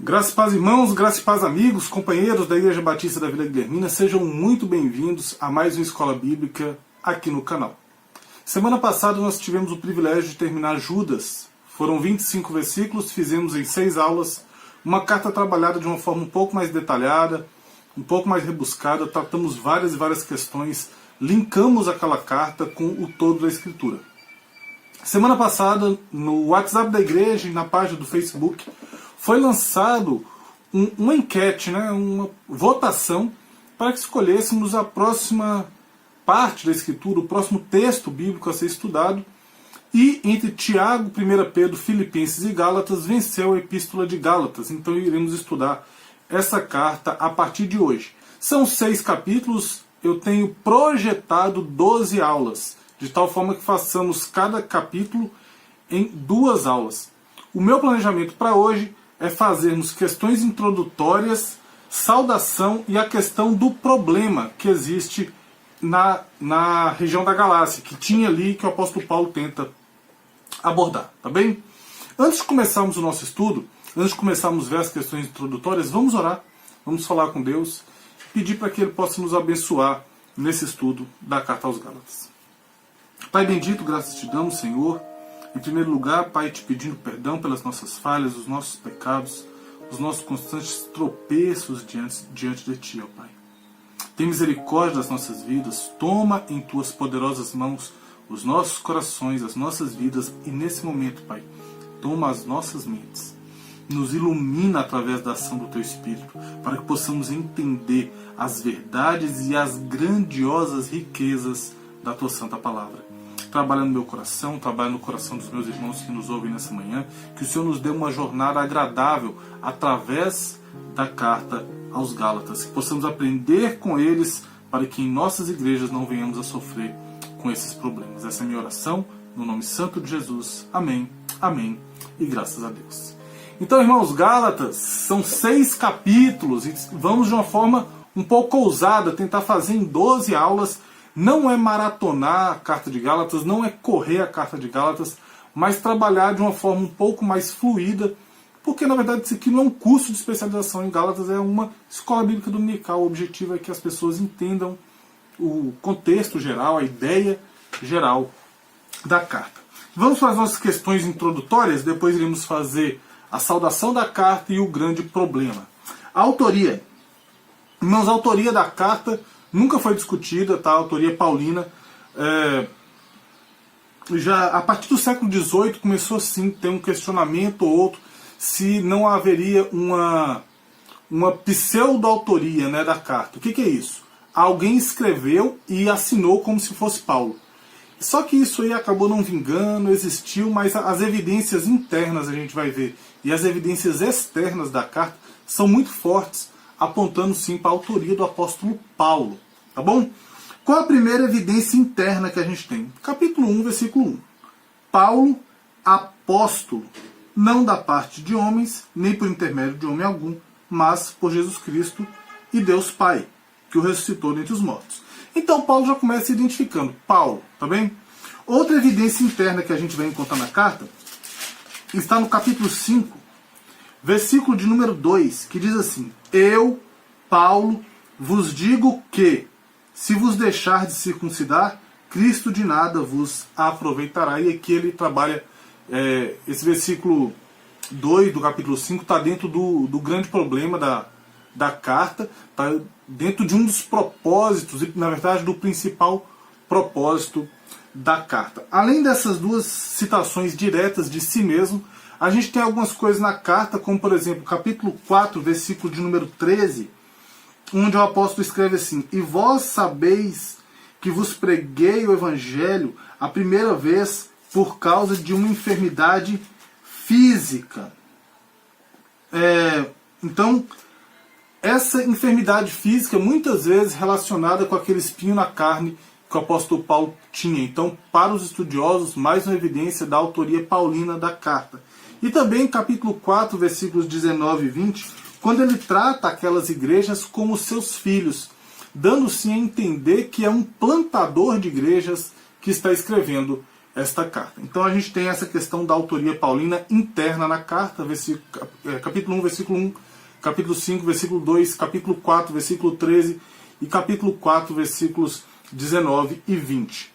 Graças e paz, irmãos, graças e paz, amigos, companheiros da Igreja Batista da Vila Guilhermina, sejam muito bem-vindos a mais uma Escola Bíblica aqui no canal. Semana passada nós tivemos o privilégio de terminar Judas. Foram 25 versículos, fizemos em 6 aulas, uma carta trabalhada de uma forma um pouco mais detalhada, um pouco mais rebuscada, tratamos várias e várias questões, linkamos aquela carta com o todo da Escritura. Semana passada, no WhatsApp da igreja e na página do Facebook, foi lançado uma enquete, uma votação, para que escolhêssemos a próxima parte da Escritura, o próximo texto bíblico a ser estudado. E entre Tiago, 1 Pedro, Filipenses e Gálatas, venceu a Epístola de Gálatas. Então iremos estudar essa carta a partir de hoje. São 6 capítulos, eu tenho projetado 12 aulas, de tal forma que façamos cada capítulo em 2 aulas. O meu planejamento para hoje é fazermos questões introdutórias, saudação e a questão do problema que existe na região da Galácia, que tinha ali, que o apóstolo Paulo tenta abordar, tá bem? Antes de começarmos o nosso estudo, antes de começarmos a ver as questões introdutórias, vamos orar, vamos falar com Deus, pedir para que Ele possa nos abençoar nesse estudo da Carta aos Gálatas. Pai bendito, graças te damos, Senhor. Em primeiro lugar, Pai, te pedindo perdão pelas nossas falhas, os nossos pecados, os nossos constantes tropeços diante de Ti, ó Pai. Tem misericórdia das nossas vidas, toma em Tuas poderosas mãos os nossos corações, as nossas vidas, e nesse momento, Pai, toma as nossas mentes. Nos ilumina através da ação do Teu Espírito, para que possamos entender as verdades e as grandiosas riquezas da Tua Santa Palavra. Trabalha no meu coração, trabalha no coração dos meus irmãos que nos ouvem nessa manhã, que o Senhor nos dê uma jornada agradável através da carta aos Gálatas, que possamos aprender com eles para que em nossas igrejas não venhamos a sofrer com esses problemas. Essa é a minha oração, no nome santo de Jesus. Amém, amém e graças a Deus. Então, irmãos, Gálatas são 6 capítulos e vamos de uma forma um pouco ousada tentar fazer em 12 aulas. Não é maratonar a Carta de Gálatas, não é correr a Carta de Gálatas, mas trabalhar de uma forma um pouco mais fluida, porque na verdade isso aqui não é um curso de especialização em Gálatas, é uma escola bíblica dominical. O objetivo é que as pessoas entendam o contexto geral, a ideia geral da carta. Vamos para as nossas questões introdutórias, depois iremos fazer a saudação da carta e o grande problema. A autoria. Irmãos, a autoria da carta nunca foi discutida, tá? A autoria paulina. Já a partir do século XVIII começou sim a ter um questionamento ou outro se não haveria uma pseudo-autoria, né, da carta. O que é isso? Alguém escreveu e assinou como se fosse Paulo. Só que isso aí acabou não vingando, existiu, mas as evidências internas a gente vai ver, e as evidências externas da carta são muito fortes, apontando sim para a autoria do apóstolo Paulo. Tá bom? Qual a primeira evidência interna que a gente tem? Capítulo 1, versículo 1. Paulo, apóstolo, não da parte de homens, nem por intermédio de homem algum, mas por Jesus Cristo e Deus Pai, que o ressuscitou dentre os mortos. Então Paulo já começa se identificando. Paulo, tá bem? Outra evidência interna que a gente vai encontrar na carta está no capítulo 5, versículo de número 2, que diz assim: Eu, Paulo, vos digo que, se vos deixar de circuncidar, Cristo de nada vos aproveitará. E aqui ele trabalha, esse versículo 2 do capítulo 5 está dentro do grande problema da carta, está dentro de um dos propósitos, e na verdade do principal propósito da carta. Além dessas duas citações diretas de si mesmo, a gente tem algumas coisas na carta, como por exemplo, capítulo 4, versículo de número 13, onde o apóstolo escreve assim: E vós sabeis que vos preguei o evangelho a primeira vez por causa de uma enfermidade física. Então, essa enfermidade física muitas vezes relacionada com aquele espinho na carne que o apóstolo Paulo tinha. Então, para os estudiosos, mais uma evidência da autoria paulina da carta. E também capítulo 4, versículos 19 e 20, quando ele trata aquelas igrejas como seus filhos, dando-se a entender que é um plantador de igrejas que está escrevendo esta carta. Então a gente tem essa questão da autoria paulina interna na carta, capítulo 1, versículo 1, capítulo 5, versículo 2, capítulo 4, versículo 13 e capítulo 4, versículos 19 e 20.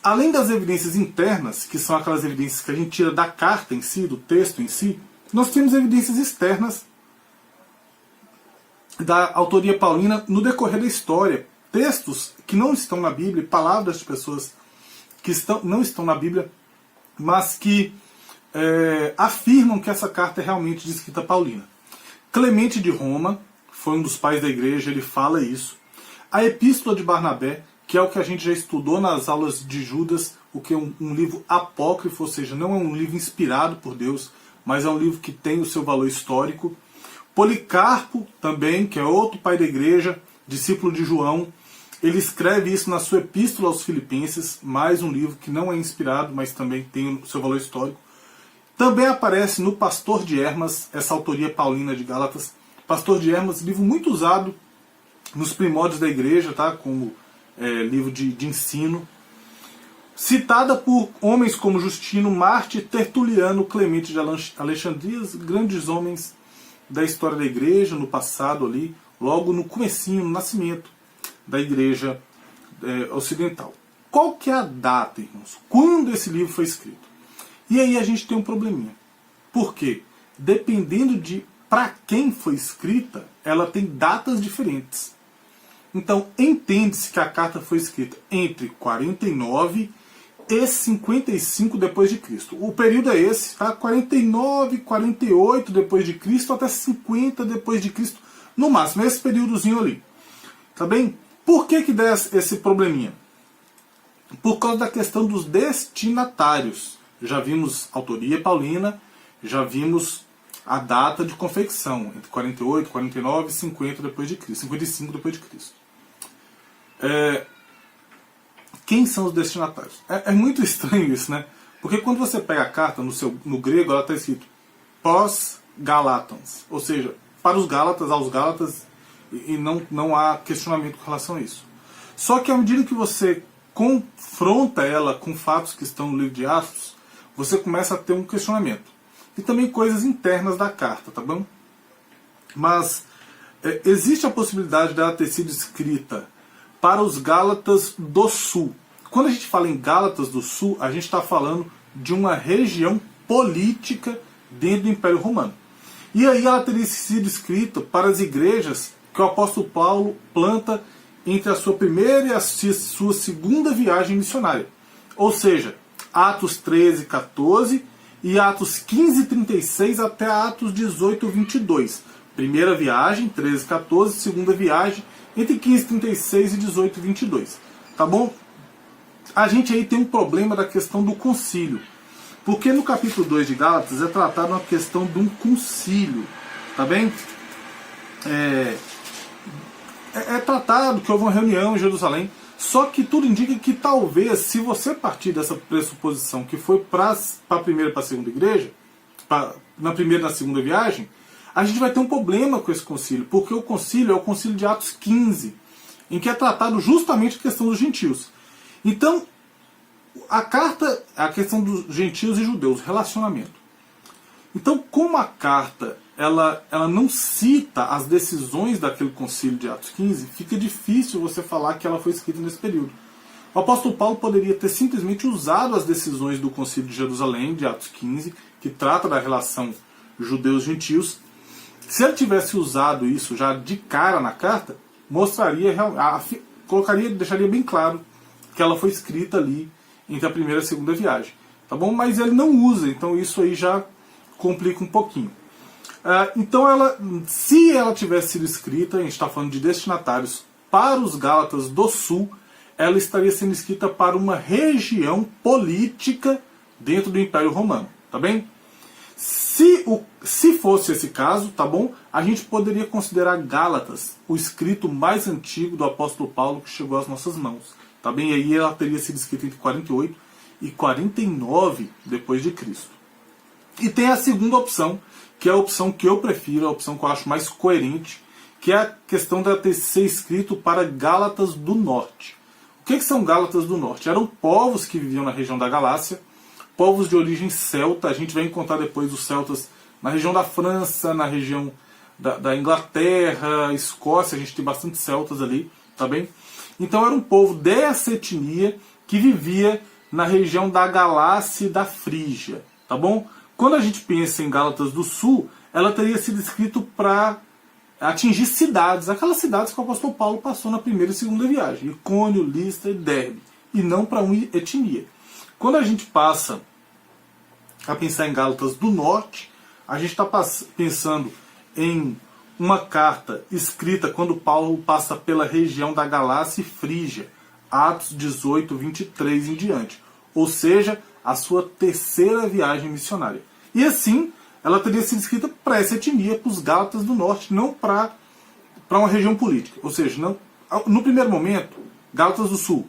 Além das evidências internas, que são aquelas evidências que a gente tira da carta em si, do texto em si, nós temos evidências externas da autoria paulina no decorrer da história. Textos que não estão na Bíblia, palavras de pessoas que não estão na Bíblia, mas que afirmam que essa carta é realmente de escrita paulina. Clemente de Roma foi um dos pais da igreja, ele fala isso. A Epístola de Barnabé, que é o que a gente já estudou nas aulas de Judas, o que é um livro apócrifo, ou seja, não é um livro inspirado por Deus, mas é um livro que tem o seu valor histórico. Policarpo também, que é outro pai da igreja, discípulo de João, ele escreve isso na sua Epístola aos Filipenses, mais um livro que não é inspirado, mas também tem o seu valor histórico. Também aparece no Pastor de Hermas, essa autoria paulina de Gálatas. Pastor de Hermas, livro muito usado nos primórdios da igreja, tá? Como livro de ensino. Citada por homens como Justino, Marte, Tertuliano, Clemente de Alexandria, grandes homens da história da igreja, no passado ali, logo no comecinho, no nascimento da igreja ocidental. Qual que é a data, irmãos? Quando esse livro foi escrito? E aí a gente tem um probleminha. Por quê? Dependendo de para quem foi escrita, ela tem datas diferentes. Então, entende-se que a carta foi escrita entre 49 e 55 depois de Cristo. O período é esse, tá? 49, 48 depois de Cristo até 50 depois de Cristo, no máximo, esse períodozinho ali. Tá bem? Por que dá esse probleminha? Por causa da questão dos destinatários. Já vimos autoria paulina, já vimos a data de confecção, entre 48, 49 e 50 depois de Cristo, 55 depois de Cristo. Quem são os destinatários? É muito estranho isso, né? Porque quando você pega a carta no grego, ela está escrito pós-Galatans, ou seja, para os Gálatas, aos Gálatas, e não há questionamento com relação a isso. Só que à medida que você confronta ela com fatos que estão no livro de Atos, você começa a ter um questionamento. E também coisas internas da carta, tá bom? Mas existe a possibilidade dela ter sido escrita para os Gálatas do Sul. Quando a gente fala em Gálatas do Sul, a gente está falando de uma região política dentro do Império Romano. E aí ela teria sido escrita para as igrejas que o apóstolo Paulo planta entre a sua primeira e a sua segunda viagem missionária. Ou seja, Atos 13, 14 e Atos 15, 36 até Atos 18, 22. Primeira viagem, 13, 14, segunda viagem, entre 15, 36 e 18, 22. Tá bom? A gente aí tem um problema da questão do concílio. Porque no capítulo 2 de Gálatas é tratada uma questão de um concílio. Tá bem? É tratado que houve uma reunião em Jerusalém. Só que tudo indica que talvez, se você partir dessa pressuposição que foi para a primeira e para a segunda igreja, na primeira e na segunda viagem, a gente vai ter um problema com esse concílio, porque o concílio é o concílio de Atos 15, em que é tratado justamente a questão dos gentios. Então, a carta é a questão dos gentios e judeus, relacionamento. Então, como a carta ela não cita as decisões daquele concílio de Atos 15, fica difícil você falar que ela foi escrita nesse período. O apóstolo Paulo poderia ter simplesmente usado as decisões do concílio de Jerusalém, de Atos 15, que trata da relação judeus-gentios. Se ele tivesse usado isso já de cara na carta, deixaria bem claro que ela foi escrita ali entre a primeira e a segunda viagem. Tá bom? Mas ele não usa, então isso aí já complica um pouquinho. Então, se ela tivesse sido escrita, a gente está falando de destinatários para os Gálatas do Sul, ela estaria sendo escrita para uma região política dentro do Império Romano, tá bem? Se fosse esse caso, tá bom? A gente poderia considerar Gálatas o escrito mais antigo do apóstolo Paulo que chegou às nossas mãos, tá bem? E aí ela teria sido escrita entre 48 e 49 depois de Cristo. E tem a segunda opção, que é a opção que eu prefiro, a opção que eu acho mais coerente, que é a questão de ter ser escrito para Gálatas do Norte. O que são Gálatas do Norte? Eram povos que viviam na região da Galácia, povos de origem celta. A gente vai encontrar depois os celtas na região da França, na região da Inglaterra, Escócia, a gente tem bastante celtas ali, tá bem? Então era um povo dessa etnia que vivia na região da Galácia e da Frígia, tá bom? Quando a gente pensa em Gálatas do Sul, ela teria sido escrito para atingir cidades, aquelas cidades que o apóstolo Paulo passou na primeira e segunda viagem, Icônio, Listra e Derbe, e não para uma etnia. Quando a gente passa a pensar em Gálatas do Norte, a gente está pensando em uma carta escrita quando Paulo passa pela região da Galácia e Frígia, Atos 18, 23 em diante. Ou seja, a sua terceira viagem missionária. E assim, ela teria sido escrita para essa etnia, para os Gálatas do Norte, não para uma região política. Ou seja, não, no primeiro momento, Gálatas do Sul,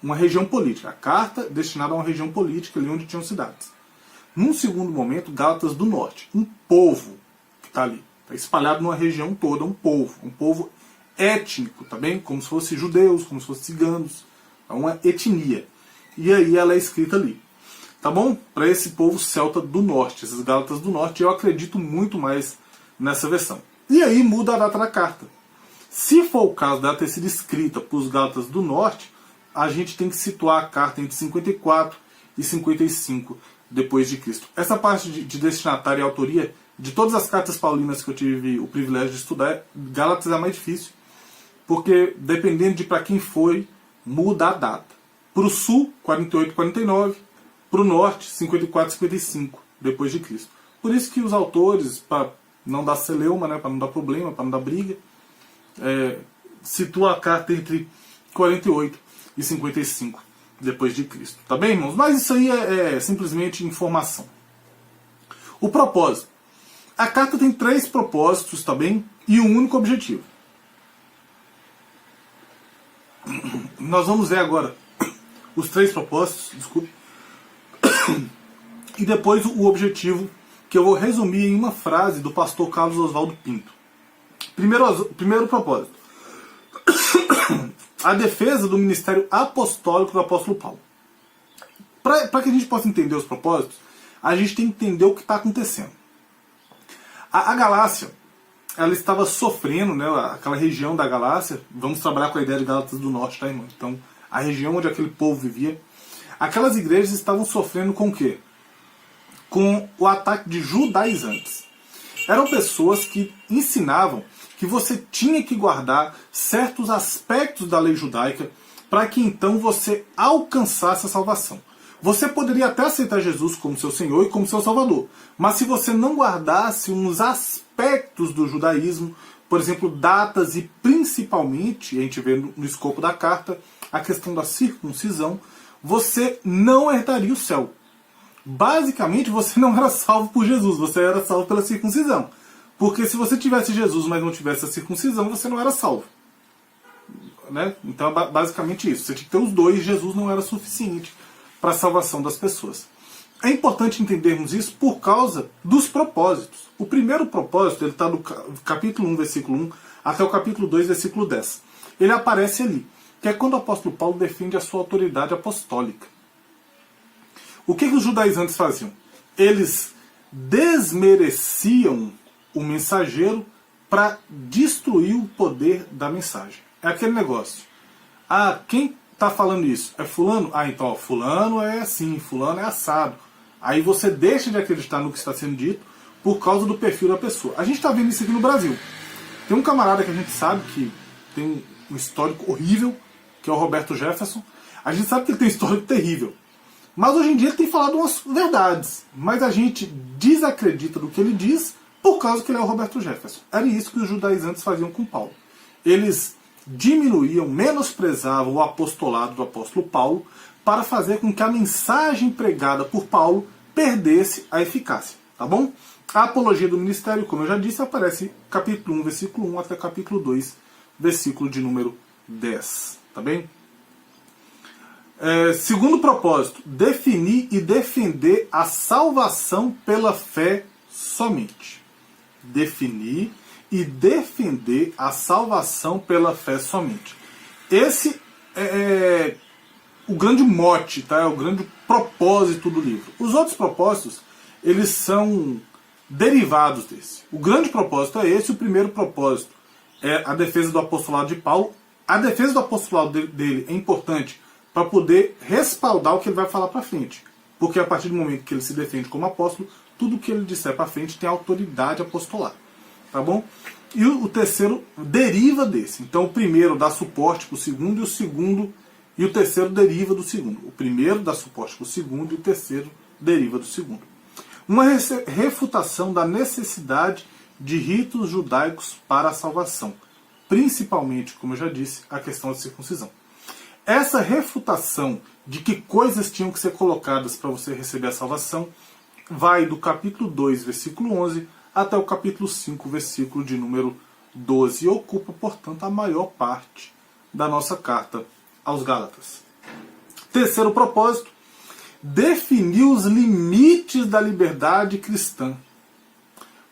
uma região política. A carta destinada a uma região política, ali onde tinham cidades. Num segundo momento, Gálatas do Norte, um povo que está ali. Está espalhado numa região toda, um povo étnico, tá bem? Como se fossem judeus, como se fossem ciganos. É uma etnia. E aí ela é escrita ali. Tá bom? Para esse povo celta do norte, esses Gálatas do Norte, eu acredito muito mais nessa versão. E aí muda a data da carta. Se for o caso dela ter sido escrita para os Gálatas do Norte, a gente tem que situar a carta entre 54 e 55 depois de Cristo. Essa parte de destinatário e autoria, de todas as cartas paulinas que eu tive o privilégio de estudar, Gálatas é mais difícil, porque dependendo de para quem foi, muda a data. Para o sul, 48 e 49, para o norte, 54 e 55 depois de Cristo. Por isso que os autores, para não dar celeuma, né, para não dar problema, para não dar briga, situam a carta entre 48 e 55 depois de Cristo. Tá bem, irmãos? Mas isso aí é simplesmente informação. O propósito. A carta tem 3 propósitos, tá bem? E um único objetivo. Nós vamos ver agora os 3 propósitos, desculpe, e depois o objetivo, que eu vou resumir em uma frase do pastor Carlos Oswaldo Pinto. Primeiro propósito. A defesa do ministério apostólico do apóstolo Paulo. Para que a gente possa entender os propósitos, a gente tem que entender o que está acontecendo. A Galácia, ela estava sofrendo, né, aquela região da Galácia, vamos trabalhar com a ideia de Gálatas do Norte, tá, irmão? Então, a região onde aquele povo vivia, aquelas igrejas estavam sofrendo com o quê? Com o ataque de judaizantes. Eram pessoas que ensinavam que você tinha que guardar certos aspectos da lei judaica para que então você alcançasse a salvação. Você poderia até aceitar Jesus como seu Senhor e como seu Salvador, mas se você não guardasse uns aspectos do judaísmo, por exemplo, datas e principalmente, a gente vê no escopo da carta, a questão da circuncisão, você não herdaria o céu. Basicamente, você não era salvo por Jesus, você era salvo pela circuncisão. Porque se você tivesse Jesus, mas não tivesse a circuncisão, você não era salvo. Né? Então é basicamente isso. Você tinha que ter os dois, Jesus não era suficiente para a salvação das pessoas. É importante entendermos isso por causa dos propósitos. O primeiro propósito, ele está do capítulo 1, versículo 1, até o capítulo 2, versículo 10. Ele aparece ali, que é quando o apóstolo Paulo defende a sua autoridade apostólica. O que os judaizantes faziam? Eles desmereciam o mensageiro para destruir o poder da mensagem. É aquele negócio. Ah, quem está falando isso? É fulano? Ah, então, ó, fulano é assim, fulano é assado. Aí você deixa de acreditar no que está sendo dito por causa do perfil da pessoa. A gente está vendo isso aqui no Brasil. Tem um camarada que a gente sabe que tem um histórico horrível, que é o Roberto Jefferson. A gente sabe que ele tem um histórico terrível. Mas hoje em dia ele tem falado umas verdades. Mas a gente desacredita do que ele diz por causa que ele é o Roberto Jefferson. Era isso que os judaizantes faziam com Paulo. Eles diminuíam, menosprezavam o apostolado do apóstolo Paulo para fazer com que a mensagem pregada por Paulo perdesse a eficácia. Tá bom? A apologia do ministério, como eu já disse, aparece capítulo 1, versículo 1 até capítulo 2, versículo de número 10. Tá bem? Segundo propósito, definir e defender a salvação pela fé somente. Definir e defender a salvação pela fé somente. Esse é o grande mote, tá? É o grande propósito do livro. Os outros propósitos, eles são derivados desse. O grande propósito é esse. O primeiro propósito é a defesa do apostolado de Paulo. A defesa do apostolado dele é importante para poder respaldar o que ele vai falar para frente. Porque a partir do momento que ele se defende como apóstolo, tudo que ele disser para frente tem autoridade apostolar. Tá bom? E o terceiro deriva desse. Então o primeiro dá suporte para o segundo e o terceiro deriva do segundo. O primeiro dá suporte para o segundo e o terceiro deriva do segundo. Uma refutação da necessidade de ritos judaicos para a salvação. Principalmente, como eu já disse, a questão da circuncisão. Essa refutação de que coisas tinham que ser colocadas para você receber a salvação vai do capítulo 2, versículo 11, até o capítulo 5, versículo de número 12, e ocupa, portanto, a maior parte da nossa carta aos Gálatas. Terceiro propósito, definir os limites da liberdade cristã.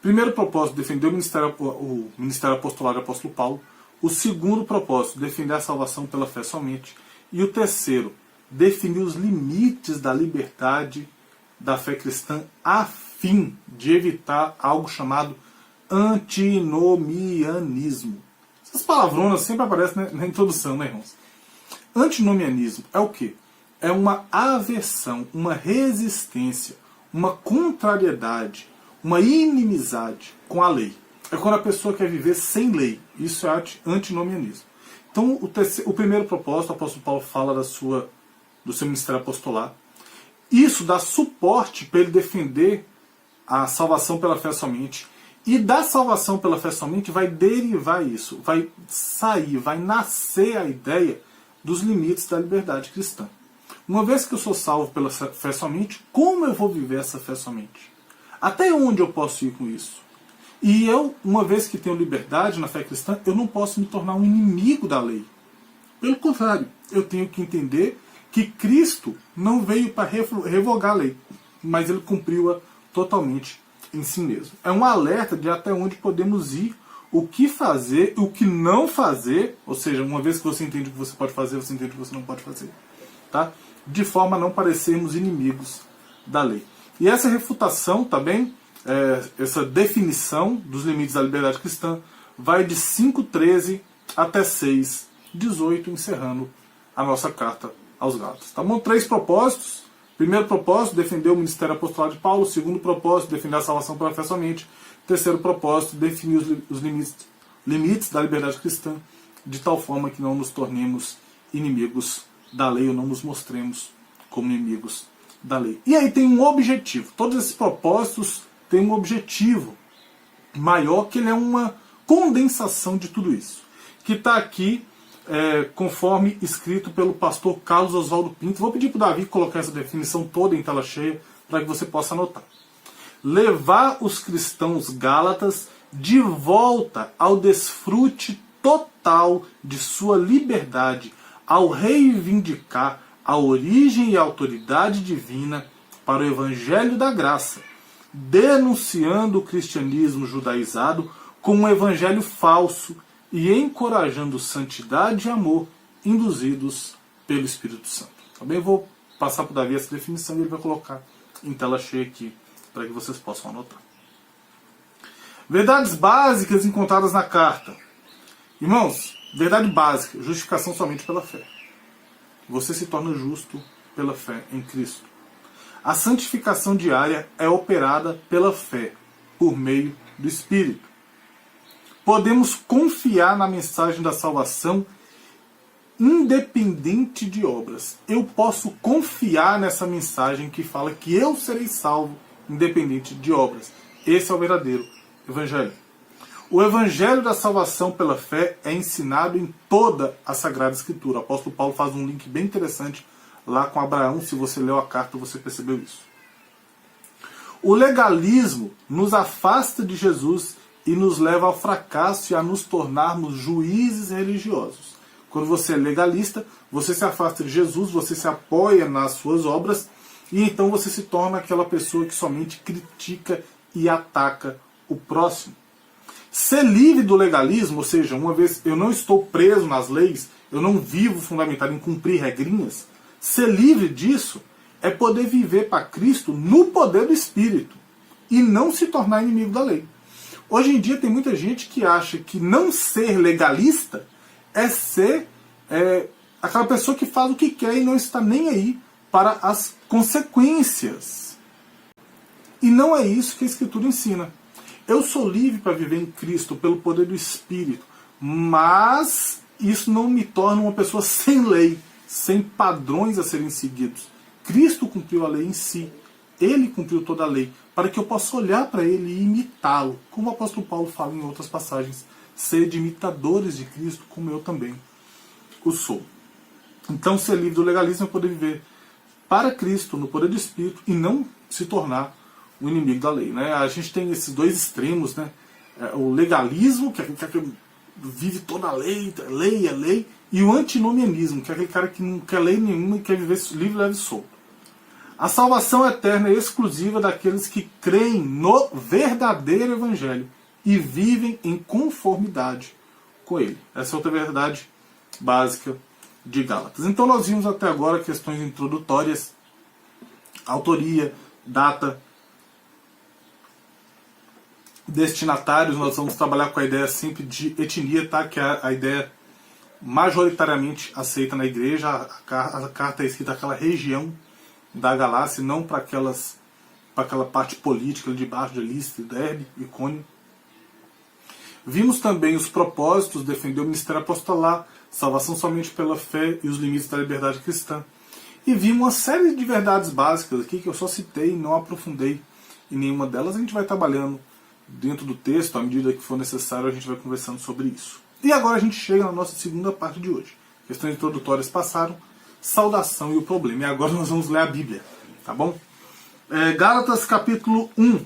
Primeiro propósito, defender o ministério apostolar do apóstolo Paulo. O segundo propósito, defender a salvação pela fé somente. E o terceiro, definir os limites da liberdade da fé cristã a fim de evitar algo chamado antinomianismo. Essas palavronas sempre aparecem na introdução, né, irmãos? Antinomianismo é o quê? É uma aversão, uma resistência, uma contrariedade, uma inimizade com a lei. É quando a pessoa quer viver sem lei. Isso é antinomianismo. Então, o primeiro propósito, o apóstolo Paulo fala do seu ministério apostolar. Isso dá suporte para ele defender a salvação pela fé somente. E da salvação pela fé somente vai derivar isso, vai sair, vai nascer a ideia dos limites da liberdade cristã. Uma vez que eu sou salvo pela fé somente, como eu vou viver essa fé somente? Até onde eu posso ir com isso? E eu, uma vez que tenho liberdade na fé cristã, eu não posso me tornar um inimigo da lei. Pelo contrário, eu tenho que entender que Cristo não veio para revogar a lei, mas ele cumpriu-a totalmente em si mesmo. É um alerta de até onde podemos ir, o que fazer, o que não fazer, ou seja, uma vez que você entende o que você pode fazer, você entende o que você não pode fazer. Tá? De forma a não parecermos inimigos da lei. E essa refutação também, essa definição dos limites da liberdade cristã, vai de 5:13 até 6:18, encerrando a nossa carta aos Gálatas. Tá bom? 3 propósitos. Primeiro propósito, defender o ministério apostolar de Paulo. Segundo propósito, defender a salvação pela fé somente. Terceiro propósito, definir os limites da liberdade cristã, de tal forma que não nos tornemos inimigos da lei ou não nos mostremos como inimigos da lei. E aí tem um objetivo. Todos esses propósitos têm um objetivo maior, que ele é uma condensação de tudo isso. Que está aqui, conforme escrito pelo pastor Carlos Oswaldo Pinto. Vou pedir para o Davi colocar essa definição toda em tela cheia, para que você possa anotar. Levar os cristãos gálatas de volta ao desfrute total de sua liberdade, ao reivindicar a origem e a autoridade divina para o evangelho da graça, denunciando o cristianismo judaizado como um evangelho falso e encorajando santidade e amor induzidos pelo Espírito Santo. Também vou passar para o Davi essa definição e ele vai colocar em tela cheia aqui, para que vocês possam anotar. Verdades básicas encontradas na carta. Irmãos, verdade básica, justificação somente pela fé. Você se torna justo pela fé em Cristo. A santificação diária é operada pela fé, por meio do Espírito. Podemos confiar na mensagem da salvação independente de obras. Eu posso confiar nessa mensagem que fala que eu serei salvo independente de obras. Esse é o verdadeiro evangelho. O evangelho da salvação pela fé é ensinado em toda a Sagrada Escritura. O apóstolo Paulo faz um link bem interessante lá com Abraão. Se você leu a carta, você percebeu isso. O legalismo nos afasta de Jesus e nos leva ao fracasso e a nos tornarmos juízes religiosos. Quando você é legalista, você se afasta de Jesus, você se apoia nas suas obras e então você se torna aquela pessoa que somente critica e ataca o próximo. Ser livre do legalismo, ou seja, uma vez eu não estou preso nas leis, eu não vivo fundamentado em cumprir regrinhas, ser livre disso é poder viver para Cristo no poder do Espírito. e não se tornar inimigo da lei. Hoje em dia tem muita gente que acha que não ser legalista é ser aquela pessoa que faz o que quer e não está nem aí para as consequências. E não é isso que a Escritura ensina. Eu sou livre para viver em Cristo pelo poder do Espírito, mas isso não me torna uma pessoa sem lei, sem padrões a serem seguidos. Cristo cumpriu a lei em si. Ele cumpriu toda a lei, para que eu possa olhar para ele e imitá-lo. Como o apóstolo Paulo fala em outras passagens, sede imitadores de Cristo, como eu também o sou. Então, ser livre do legalismo é poder viver para Cristo, no poder do Espírito, e não se tornar o inimigo da lei. Né? A gente tem esses dois extremos, né? O legalismo, que é aquele cara que vive toda a lei, lei é lei, e o antinomianismo, que é aquele cara que não quer lei nenhuma e quer viver livre, leve e solto. A salvação eterna é exclusiva daqueles que creem no verdadeiro Evangelho e vivem em conformidade com ele. Essa é outra verdade básica de Gálatas. Então nós vimos até agora questões introdutórias, autoria, data, destinatários. Nós vamos trabalhar com a ideia sempre de etnia, tá? Que é a ideia majoritariamente aceita na igreja. A carta é escrita naquela região da Galácia, não para aquela parte política de baixo de Listra, Derbe, Icônio. Vimos também os propósitos, defender o ministério apostolar, salvação somente pela fé e os limites da liberdade cristã. E vimos uma série de verdades básicas aqui que eu só citei e não aprofundei em nenhuma delas. A gente vai trabalhando dentro do texto, à medida que for necessário, a gente vai conversando sobre isso. E agora a gente chega na nossa segunda parte de hoje. Questões introdutórias passaram, saudação e o problema. E agora nós vamos ler a Bíblia, tá bom? Gálatas capítulo 1,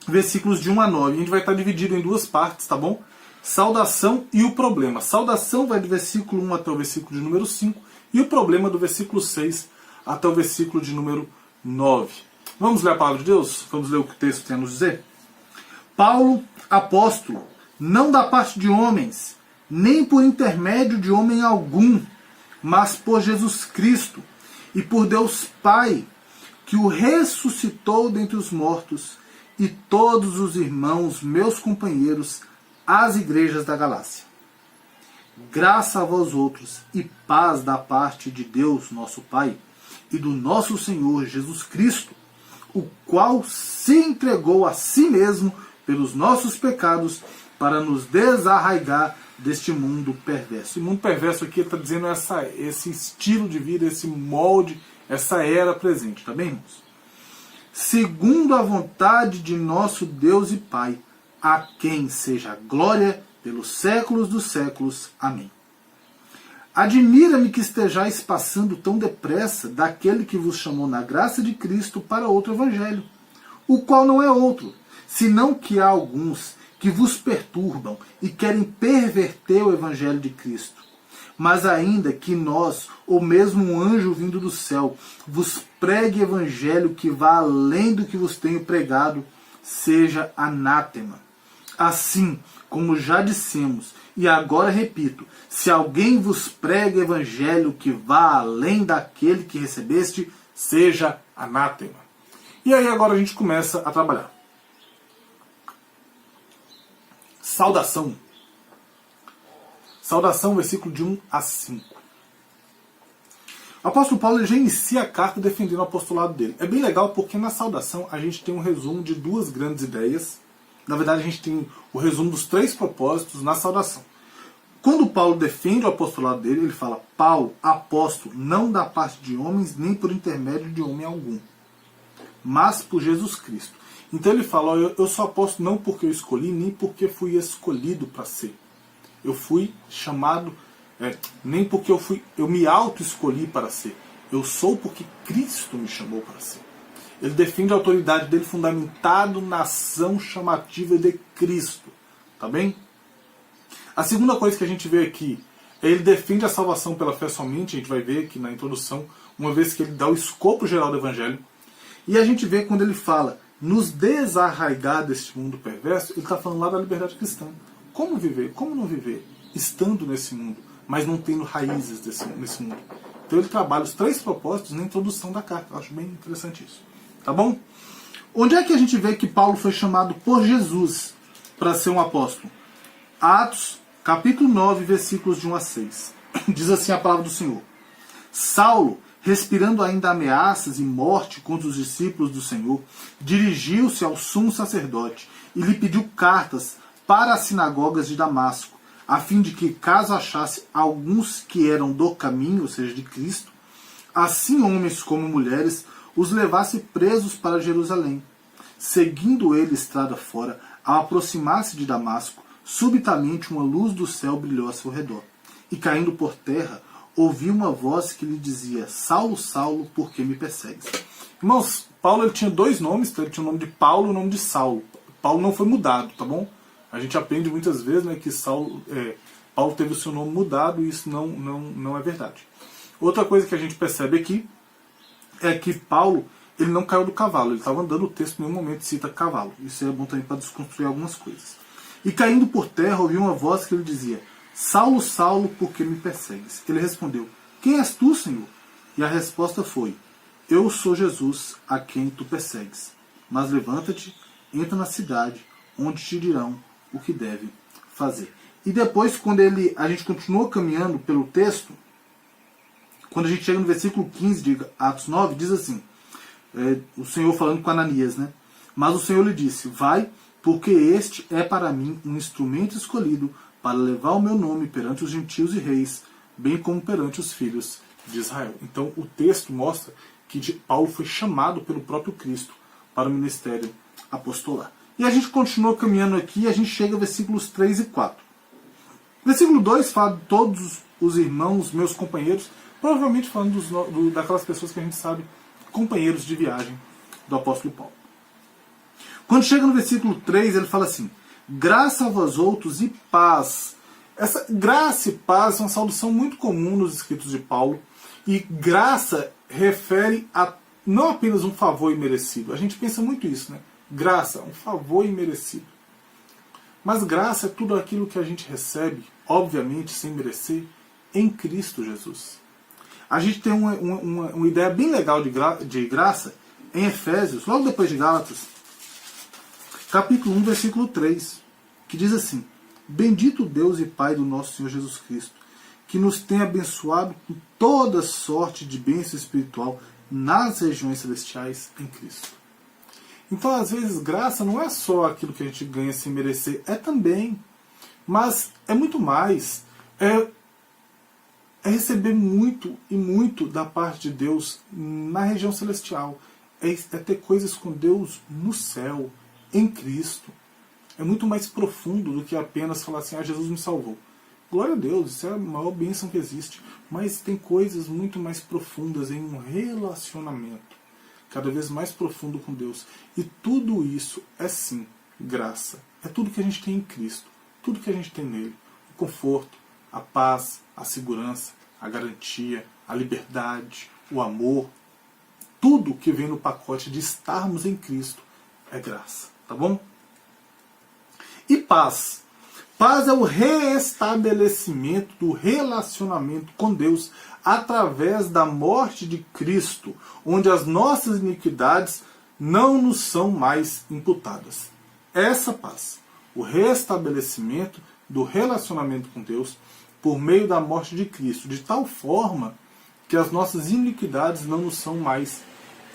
versículos de 1 a 9. A gente vai estar dividido em duas partes, tá bom? Saudação e o problema. Saudação vai do versículo 1 até o versículo de número 5 e o problema do versículo 6 até o versículo de número 9. Vamos ler a palavra de Deus? Vamos ler o que o texto tem a nos dizer? Paulo, apóstolo, não da parte de homens, nem por intermédio de homem algum, mas por Jesus Cristo e por Deus Pai, que o ressuscitou dentre os mortos, e todos os irmãos, meus companheiros, às igrejas da Galácia. Graça a vós outros e paz da parte de Deus, nosso Pai, e do nosso Senhor Jesus Cristo, o qual se entregou a si mesmo pelos nossos pecados para nos desarraigar deste mundo perverso. E mundo perverso aqui está dizendo esse estilo de vida, esse molde, essa era presente, tá bem, irmãos? Segundo a vontade de nosso Deus e Pai, a quem seja a glória pelos séculos dos séculos. Amém. Admira-me que estejais passando tão depressa daquele que vos chamou na graça de Cristo para outro evangelho, o qual não é outro, senão que há alguns que vos perturbam e querem perverter o evangelho de Cristo. Mas ainda que nós, ou mesmo um anjo vindo do céu, vos pregue evangelho que vá além do que vos tenho pregado, seja anátema. Assim, como já dissemos, e agora repito, se alguém vos prega evangelho que vá além daquele que recebeste, seja anátema. E aí agora a gente começa a trabalhar. Saudação. Saudação, versículo de 1 a 5. O apóstolo Paulo já inicia a carta defendendo o apostolado dele. É bem legal porque na saudação a gente tem um resumo de duas grandes ideias. Na verdade a gente tem o resumo dos 3 propósitos na saudação. Quando Paulo defende o apostolado dele, ele fala: Paulo, apóstolo, não da parte de homens, nem por intermédio de homem algum, mas por Jesus Cristo. Então ele fala: eu sou apóstolo não porque eu escolhi, nem porque fui escolhido para ser. Eu fui chamado, nem porque eu me auto-escolhi para ser. Eu sou porque Cristo me chamou para ser. Ele defende a autoridade dele fundamentado na ação chamativa de Cristo. Tá bem? A segunda coisa que a gente vê aqui é ele defende a salvação pela fé somente. A gente vai ver aqui na introdução, uma vez que ele dá o escopo geral do Evangelho. E a gente vê quando ele fala nos desarraigar deste mundo perverso, ele está falando lá da liberdade cristã. Como viver? Como não viver? Estando nesse mundo, mas não tendo raízes nesse mundo. Então ele trabalha os 3 propósitos na introdução da carta. Eu acho bem interessante isso. Tá bom? Onde é que a gente vê que Paulo foi chamado por Jesus para ser um apóstolo? Atos, capítulo 9, versículos de 1 a 6. Diz assim a palavra do Senhor. Saulo, respirando ainda ameaças e morte contra os discípulos do Senhor, dirigiu-se ao sumo sacerdote e lhe pediu cartas para as sinagogas de Damasco, a fim de que, caso achasse alguns que eram do caminho, ou seja, de Cristo, assim homens como mulheres, os levasse presos para Jerusalém. Seguindo ele estrada fora, ao aproximar-se de Damasco, subitamente uma luz do céu brilhou a seu redor. E caindo por terra, ouviu uma voz que lhe dizia: Saulo, Saulo, por que me persegues? Irmãos, Paulo ele tinha dois nomes, tá? Ele tinha o nome de Paulo e o nome de Saulo. Paulo não foi mudado, tá bom? A gente aprende muitas vezes, né, que Paulo teve o seu nome mudado e isso não é verdade. Outra coisa que a gente percebe aqui é que Paulo ele não caiu do cavalo, ele estava andando, o texto em nenhum momento cita cavalo. Isso é bom também para desconstruir algumas coisas. E caindo por terra, ouviu uma voz que lhe dizia: Saulo, Saulo, por que me persegues? Ele respondeu: Quem és tu, Senhor? E a resposta foi: Eu sou Jesus, a quem tu persegues. Mas levanta-te, entra na cidade, onde te dirão o que deve fazer. E depois, quando a gente continua caminhando pelo texto, quando a gente chega no versículo 15 de Atos 9, diz assim, o Senhor falando com Ananias, né? Mas o Senhor lhe disse: Vai, porque este é para mim um instrumento escolhido para levar o meu nome perante os gentios e reis, bem como perante os filhos de Israel. Então o texto mostra que Paulo foi chamado pelo próprio Cristo para o ministério apostolar. E a gente continua caminhando aqui e a gente chega a versículos 3 e 4. Versículo 2 fala de todos os irmãos, meus companheiros, provavelmente falando daquelas pessoas que a gente sabe, companheiros de viagem do apóstolo Paulo. Quando chega no versículo 3, ele fala assim: graça a vós outros e paz. Essa graça e paz é uma saudação muito comum nos escritos de Paulo. E graça refere a não apenas um favor imerecido. A gente pensa muito isso, né? Graça, um favor imerecido. Mas graça é tudo aquilo que a gente recebe, obviamente sem merecer, em Cristo Jesus. A gente tem uma ideia bem legal de graça em Efésios, logo depois de Gálatas, capítulo 1, versículo 3, que diz assim: Bendito Deus e Pai do nosso Senhor Jesus Cristo, que nos tem abençoado com toda sorte de bênção espiritual nas regiões celestiais em Cristo. Então, às vezes, graça não é só aquilo que a gente ganha sem merecer, é também, mas é muito mais, é receber muito e muito da parte de Deus na região celestial, é ter coisas com Deus no céu, em Cristo. É muito mais profundo do que apenas falar assim: Jesus me salvou. Glória a Deus, isso é a maior bênção que existe. Mas tem coisas muito mais profundas em um relacionamento cada vez mais profundo com Deus. E tudo isso é sim graça. É tudo que a gente tem em Cristo. Tudo que a gente tem nele. O conforto, a paz, a segurança, a garantia, a liberdade, o amor. Tudo que vem no pacote de estarmos em Cristo é graça. Tá bom? E paz. Paz é o reestabelecimento do relacionamento com Deus através da morte de Cristo, onde as nossas iniquidades não nos são mais imputadas. Essa paz, o restabelecimento do relacionamento com Deus por meio da morte de Cristo, de tal forma que as nossas iniquidades não nos são mais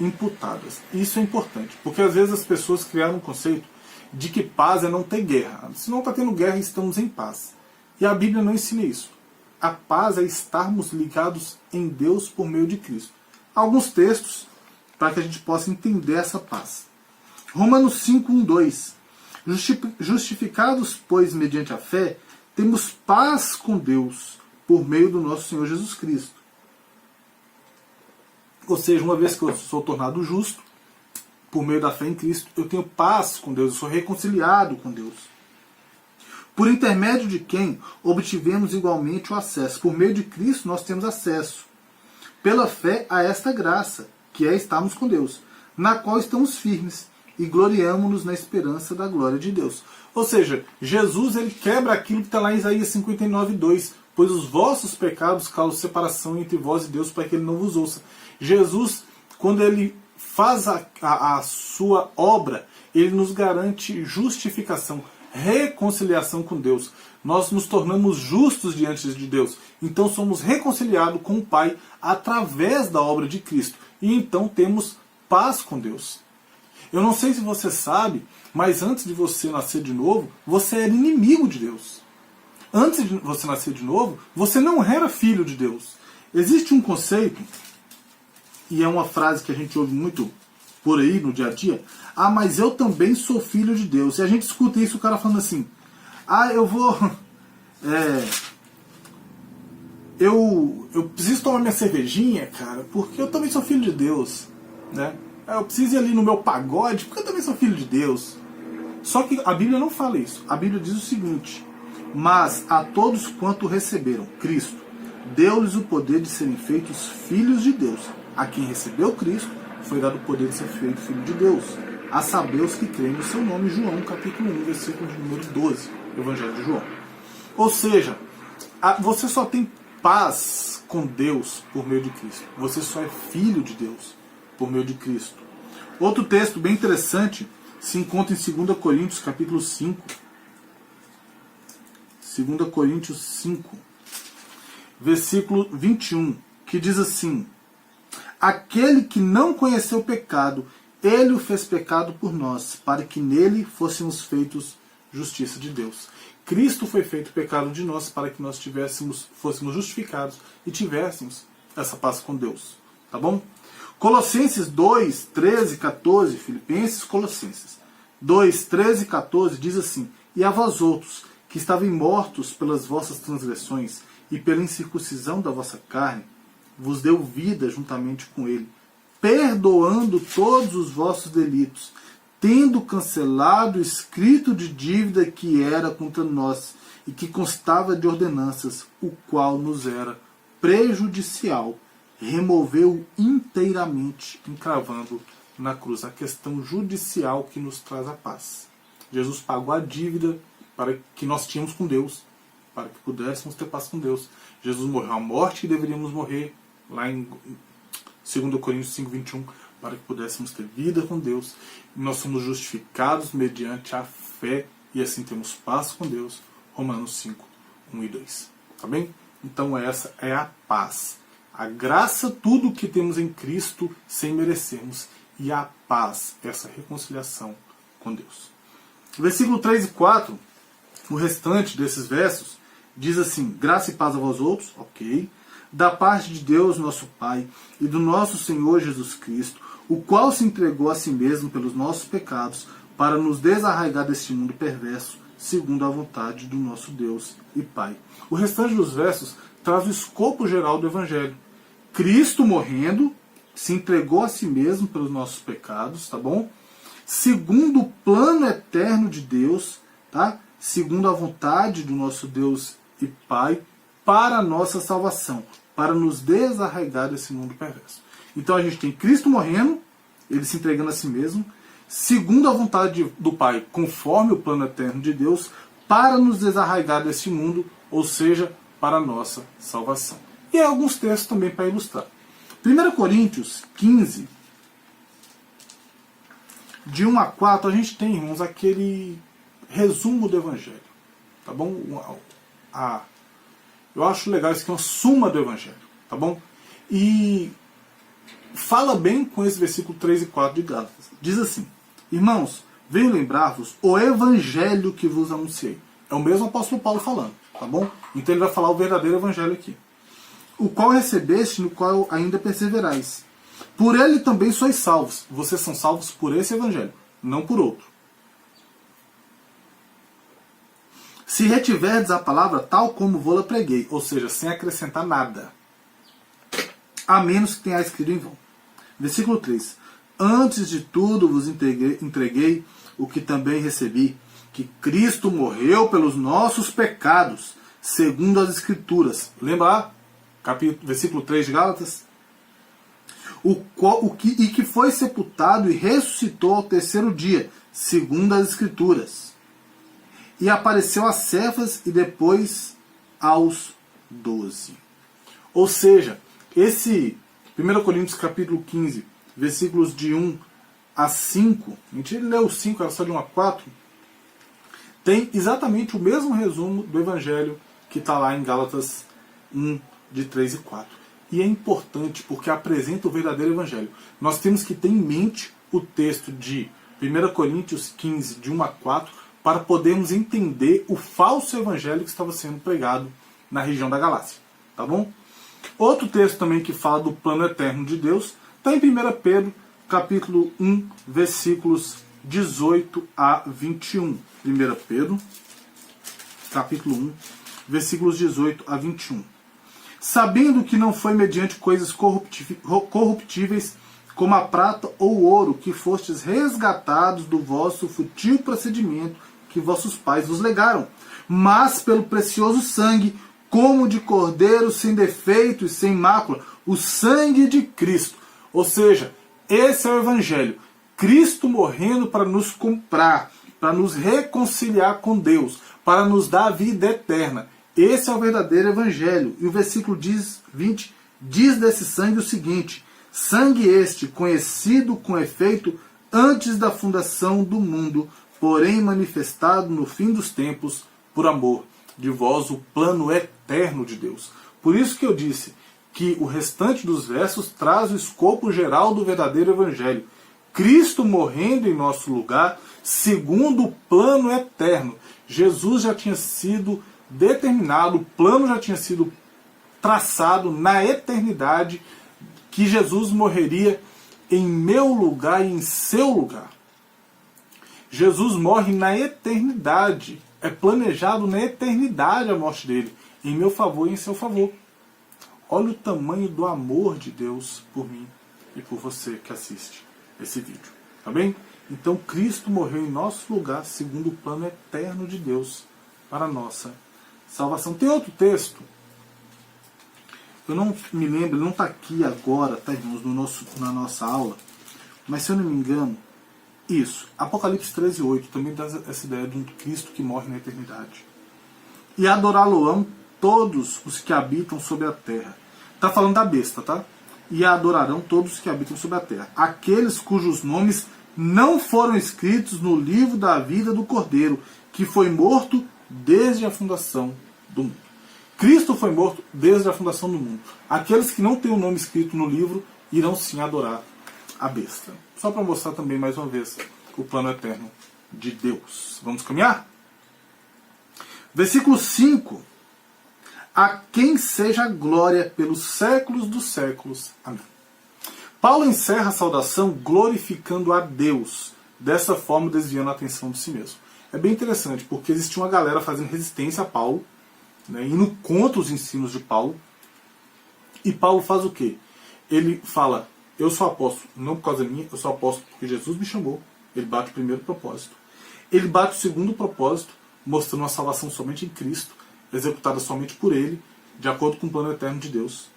imputadas. Isso é importante, porque às vezes as pessoas criaram um conceito de que paz é não ter guerra. Se não está tendo guerra, estamos em paz. E a Bíblia não ensina isso. A paz é estarmos ligados em Deus por meio de Cristo. Alguns textos para que a gente possa entender essa paz. Romanos 5:1-2. Justificados, pois, mediante a fé, temos paz com Deus por meio do nosso Senhor Jesus Cristo. Ou seja, uma vez que eu sou tornado justo, por meio da fé em Cristo, eu tenho paz com Deus, eu sou reconciliado com Deus. Por intermédio de quem obtivemos igualmente o acesso. Por meio de Cristo nós temos acesso, pela fé, a esta graça, que é estarmos com Deus, na qual estamos firmes e gloriamo-nos na esperança da glória de Deus. Ou seja, Jesus ele quebra aquilo que está lá em Isaías 59:2, pois os vossos pecados causam separação entre vós e Deus, para que ele não vos ouça. Jesus, quando ele faz a sua obra, ele nos garante justificação, reconciliação com Deus. Nós nos tornamos justos diante de Deus. Então somos reconciliados com o Pai através da obra de Cristo. E então temos paz com Deus. Eu não sei se você sabe, mas antes de você nascer de novo, você era inimigo de Deus. Antes de você nascer de novo, você não era filho de Deus. Existe um conceito, e é uma frase que a gente ouve muito por aí no dia a dia: ah, mas eu também sou filho de Deus. E a gente escuta isso, o cara falando assim: ah, eu vou... eu preciso tomar minha cervejinha, cara, porque eu também sou filho de Deus. Né? Eu preciso ir ali no meu pagode, porque eu também sou filho de Deus. Só que a Bíblia não fala isso. A Bíblia diz o seguinte: mas a todos quanto receberam Cristo, deu-lhes o poder de serem feitos filhos de Deus. A quem recebeu Cristo, foi dado o poder de ser feito filho de Deus, a saber os que creem no seu nome. João capítulo 1, versículo de número 12, Evangelho de João. Ou seja, você só tem paz com Deus por meio de Cristo. Você só é filho de Deus por meio de Cristo. Outro texto bem interessante se encontra em 2 Coríntios capítulo 5. 2 Coríntios 5, versículo 21, que diz assim: aquele que não conheceu o pecado, ele o fez pecado por nós, para que nele fôssemos feitos justiça de Deus. Cristo foi feito pecado de nós para que nós fôssemos justificados e tivéssemos essa paz com Deus. Tá bom? Colossenses 2, 13, 14, Filipenses, Colossenses 2, 13 e 14 diz assim: e a vós outros, que estavam mortos pelas vossas transgressões e pela incircuncisão da vossa carne, vos deu vida juntamente com ele, perdoando todos os vossos delitos, tendo cancelado o escrito de dívida que era contra nós e que constava de ordenanças, o qual nos era prejudicial, removeu inteiramente, encravando na cruz. A questão judicial que nos traz a paz. Jesus pagou a dívida para que nós tínhamos com Deus, para que pudéssemos ter paz com Deus. Jesus morreu a morte que deveríamos morrer, lá em 2 Coríntios 5, 21, para que pudéssemos ter vida com Deus. E nós somos justificados mediante a fé, e assim temos paz com Deus. Romanos 5, 1 e 2. Tá bem? Então essa é a paz. A graça, tudo o que temos em Cristo sem merecermos. E a paz, essa reconciliação com Deus. Versículo 3 e 4, o restante desses versos, diz assim: graça e paz a vós outros, ok, da parte de Deus nosso Pai e do nosso Senhor Jesus Cristo, o qual se entregou a si mesmo pelos nossos pecados, para nos desarraigar deste mundo perverso, segundo a vontade do nosso Deus e Pai. O restante dos versos traz o escopo geral do Evangelho. Cristo morrendo, se entregou a si mesmo pelos nossos pecados, tá bom? Segundo o plano eterno de Deus, tá? Segundo a vontade do nosso Deus e Pai, para a nossa salvação, para nos desarraigar desse mundo perverso. Então a gente tem Cristo morrendo, ele se entregando a si mesmo, segundo a vontade do Pai, conforme o plano eterno de Deus, para nos desarraigar desse mundo, ou seja, para a nossa salvação. E há alguns textos também para ilustrar. 1 Coríntios 15, de 1 a 4, a gente tem, irmãos, aquele resumo do Evangelho. Tá bom? Eu acho legal isso aqui, é uma suma do Evangelho. Tá bom? E fala bem com esse versículo 3 e 4 de Gálatas. Diz assim: irmãos, venho lembrar-vos o Evangelho que vos anunciei. É o mesmo apóstolo Paulo falando. Tá bom? Então ele vai falar o verdadeiro Evangelho aqui. O qual recebeste, no qual ainda perseverais. Por ele também sois salvos. Vocês são salvos por esse Evangelho, não por outro. Se retiverdes a palavra tal como vou-la preguei, ou seja, sem acrescentar nada, a menos que tenha escrito em vão. Versículo 3. Antes de tudo vos entreguei o que também recebi, que Cristo morreu pelos nossos pecados, segundo as Escrituras. Lembra lá? Versículo 3 de Gálatas? E que foi sepultado e ressuscitou ao terceiro dia, segundo as Escrituras. E apareceu a Cefas e depois aos 12. Ou seja, esse 1 Coríntios capítulo 15 versículos de 1 a 5, mentira, ele leu 5, era só de 1 a 4, tem exatamente o mesmo resumo do Evangelho que está lá em Gálatas 1, de 3 e 4. E é importante porque apresenta o verdadeiro Evangelho. Nós temos que ter em mente o texto de 1 Coríntios 15, de 1 a 4, para podermos entender o falso Evangelho que estava sendo pregado na região da Galácia. Tá bom? Outro texto também que fala do plano eterno de Deus está em 1 Pedro, capítulo 1, versículos 18 a 21. 1 Pedro, capítulo 1, versículos 18 a 21. Sabendo que não foi mediante coisas corruptíveis, como a prata ou o ouro, que fostes resgatados do vosso fútil procedimento que vossos pais vos legaram, mas pelo precioso sangue, como de cordeiro sem defeito e sem mácula, o sangue de Cristo. Ou seja, esse é o Evangelho. Cristo morrendo para nos comprar, para nos reconciliar com Deus, para nos dar a vida eterna. Esse é o verdadeiro Evangelho. E o versículo 20 diz desse sangue o seguinte: sangue este, conhecido com efeito antes da fundação do mundo, porém manifestado no fim dos tempos, por amor de vós, o plano eterno de Deus. Por isso que eu disse que o restante dos versos traz o escopo geral do verdadeiro Evangelho. Cristo morrendo em nosso lugar, segundo o plano eterno. Jesus já tinha sido determinado, o plano já tinha sido traçado na eternidade, que Jesus morreria em meu lugar e em seu lugar. Jesus morre na eternidade. É planejado na eternidade a morte dele, em meu favor e em seu favor. Olha o tamanho do amor de Deus por mim e por você que assiste esse vídeo. Tá bem? Então Cristo morreu em nosso lugar, segundo o plano eterno de Deus, para a nossa salvação. Tem outro texto, eu não me lembro, ele não está aqui agora, tá, irmãos, na nossa aula, mas se eu não me engano, isso, Apocalipse 13:8, também dá essa ideia de um Cristo que morre na eternidade. E adorá-lo-ão todos os que habitam sobre a terra. Está falando da besta, tá? E a adorarão todos os que habitam sobre a terra. Aqueles cujos nomes não foram escritos no livro da vida do Cordeiro, que foi morto desde a fundação do mundo. Cristo foi morto desde a fundação do mundo. Aqueles que não têm o nome escrito no livro irão sim adorar a besta. Só para mostrar também mais uma vez o plano eterno de Deus. Vamos caminhar? Versículo 5. A quem seja a glória pelos séculos dos séculos. Amém. Paulo encerra a saudação glorificando a Deus, dessa forma desviando a atenção de si mesmo. É bem interessante, porque existia uma galera fazendo resistência a Paulo, né, indo contra os ensinos de Paulo. E Paulo faz o quê? Ele fala: eu sou apóstolo, não por causa minha, eu sou apóstolo porque Jesus me chamou. Ele bate o primeiro propósito. Ele bate o segundo propósito, mostrando a salvação somente em Cristo, executada somente por Ele, de acordo com o plano eterno de Deus.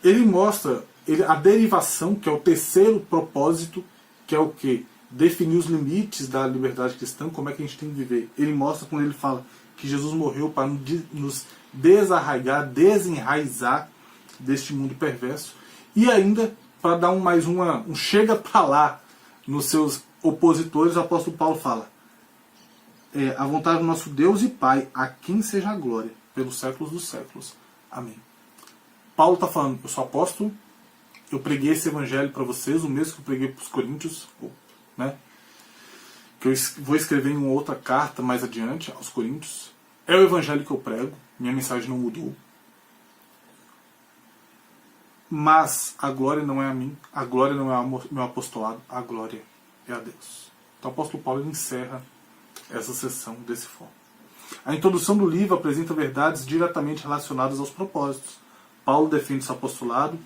Ele mostra a derivação, que é o terceiro propósito, que é o quê? Definir os limites da liberdade cristã, como é que a gente tem que viver. Ele mostra quando ele fala que Jesus morreu para nos desarraigar, desenraizar deste mundo perverso, e ainda para dar um chega para lá nos seus opositores. O apóstolo Paulo fala: a vontade do nosso Deus e Pai, a quem seja a glória pelos séculos dos séculos. Amém. Paulo está falando: eu sou apóstolo, eu preguei esse evangelho para vocês, o mesmo que eu preguei para os coríntios, né? Que eu vou escrever em uma outra carta mais adiante aos coríntios. É o evangelho que eu prego, minha mensagem não mudou. Mas a glória não é a mim, a glória não é ao meu apostolado, a glória é a Deus. Então o apóstolo Paulo encerra essa sessão desse forma. A introdução do livro apresenta verdades diretamente relacionadas aos propósitos. Paulo defende seu apostolado,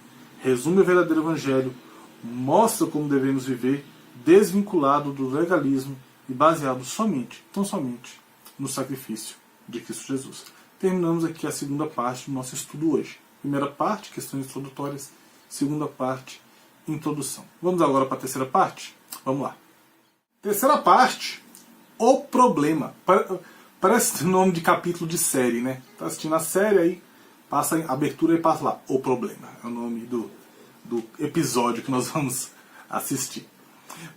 resume o verdadeiro evangelho, mostra como devemos viver, desvinculado do legalismo e baseado somente, tão somente, no sacrifício de Cristo Jesus. Terminamos aqui a segunda parte do nosso estudo hoje. Primeira parte, questões introdutórias. Segunda parte, introdução. Vamos agora para a terceira parte? Vamos lá. Terceira parte, o problema. Parece nome de capítulo de série, né? Está assistindo a série, aí passa a abertura e passa lá, o problema. É o nome do episódio que nós vamos assistir.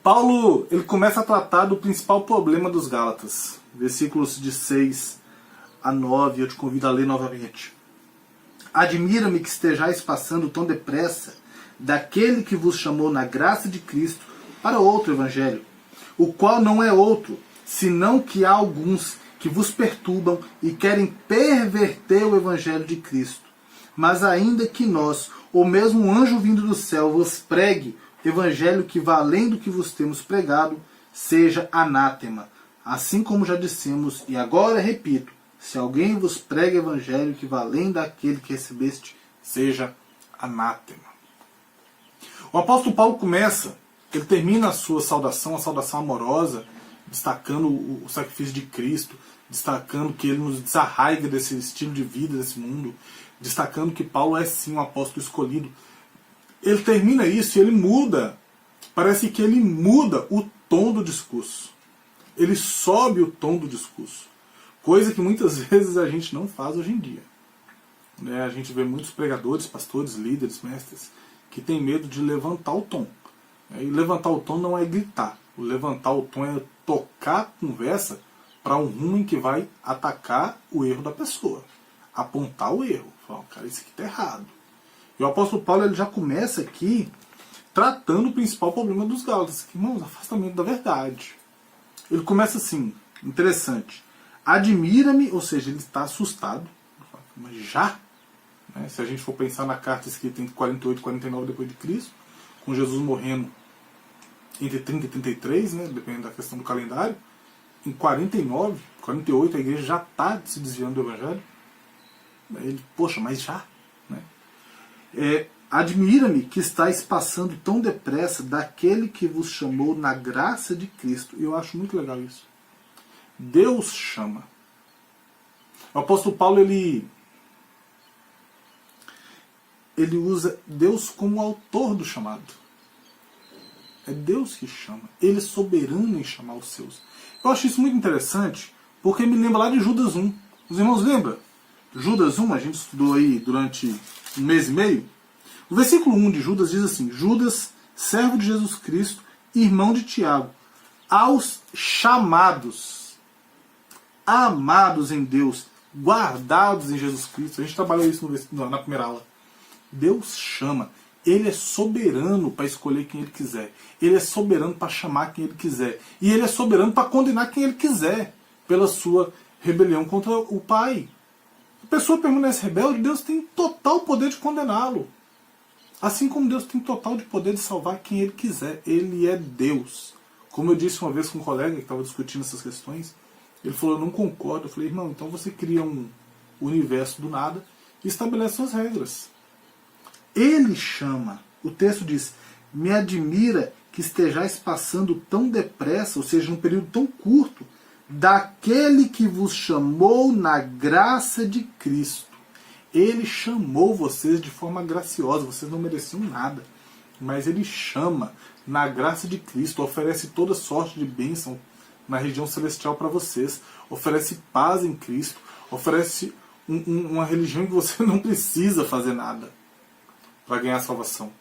Paulo, ele começa a tratar do principal problema dos Gálatas. Versículos de 6 a 9, eu te convido a ler novamente. Admira-me que estejais passando tão depressa daquele que vos chamou na graça de Cristo para outro evangelho, o qual não é outro, senão que há alguns que vos perturbam e querem perverter o evangelho de Cristo. Mas ainda que nós, ou mesmo um anjo vindo do céu, vos pregue evangelho que vá além do que vos temos pregado, seja anátema. Assim como já dissemos, e agora repito, se alguém vos prega evangelho que vá além daquele que recebeste, seja anátema. O apóstolo Paulo ele termina a sua saudação, a saudação amorosa, destacando o sacrifício de Cristo, destacando que ele nos desarraiga desse estilo de vida, desse mundo, destacando que Paulo é sim um apóstolo escolhido. Ele termina isso e ele muda, parece que ele muda o tom do discurso. Ele sobe o tom do discurso. Coisa que muitas vezes a gente não faz hoje em dia. A gente vê muitos pregadores, pastores, líderes, mestres, que têm medo de levantar o tom. E levantar o tom não é gritar. O levantar o tom é tocar a conversa para um rumo em que vai atacar o erro da pessoa. Apontar o erro. Falar, cara, isso aqui está errado. E o apóstolo Paulo ele já começa aqui tratando o principal problema dos Gálatas. Irmãos, afastamento da verdade. Ele começa assim, interessante. Admira-me, ou seja, ele está assustado. Mas já? Se a gente for pensar na carta escrita entre 48 e 49 depois de Cristo, com Jesus morrendo entre 30 e 33, dependendo da questão do calendário, em 49, 48 a igreja já está se desviando do Evangelho. Ele, poxa, mas já? Admira-me que estáis passando tão depressa daquele que vos chamou na graça de Cristo. E eu acho muito legal isso. Deus chama. O apóstolo Paulo ele usa Deus como autor do chamado. É Deus que chama. Ele é soberano em chamar os seus. Eu acho isso muito interessante, porque me lembra lá de Judas 1. Os irmãos lembram? Judas 1, a gente estudou aí durante um mês e meio. O versículo 1 de Judas diz assim: Judas, servo de Jesus Cristo, irmão de Tiago, aos chamados, amados em Deus, guardados em Jesus Cristo. A gente trabalhou isso na primeira aula. Deus chama. Ele é soberano para escolher quem Ele quiser. Ele é soberano para chamar quem Ele quiser. E Ele é soberano para condenar quem Ele quiser pela sua rebelião contra o Pai. A pessoa permanece rebelde, Deus tem total poder de condená-lo. Assim como Deus tem total de poder de salvar quem Ele quiser. Ele é Deus. Como eu disse uma vez com um colega que estava discutindo essas questões, ele falou, eu não concordo. Eu falei, irmão, então você cria um universo do nada e estabelece suas regras. Ele chama. O texto diz, me admira que estejais passando tão depressa, ou seja, num período tão curto, daquele que vos chamou na graça de Cristo. Ele chamou vocês de forma graciosa, vocês não mereciam nada. Mas Ele chama na graça de Cristo, oferece toda sorte de bênção na região celestial para vocês, oferece paz em Cristo, oferece uma religião em que você não precisa fazer nada para ganhar a salvação.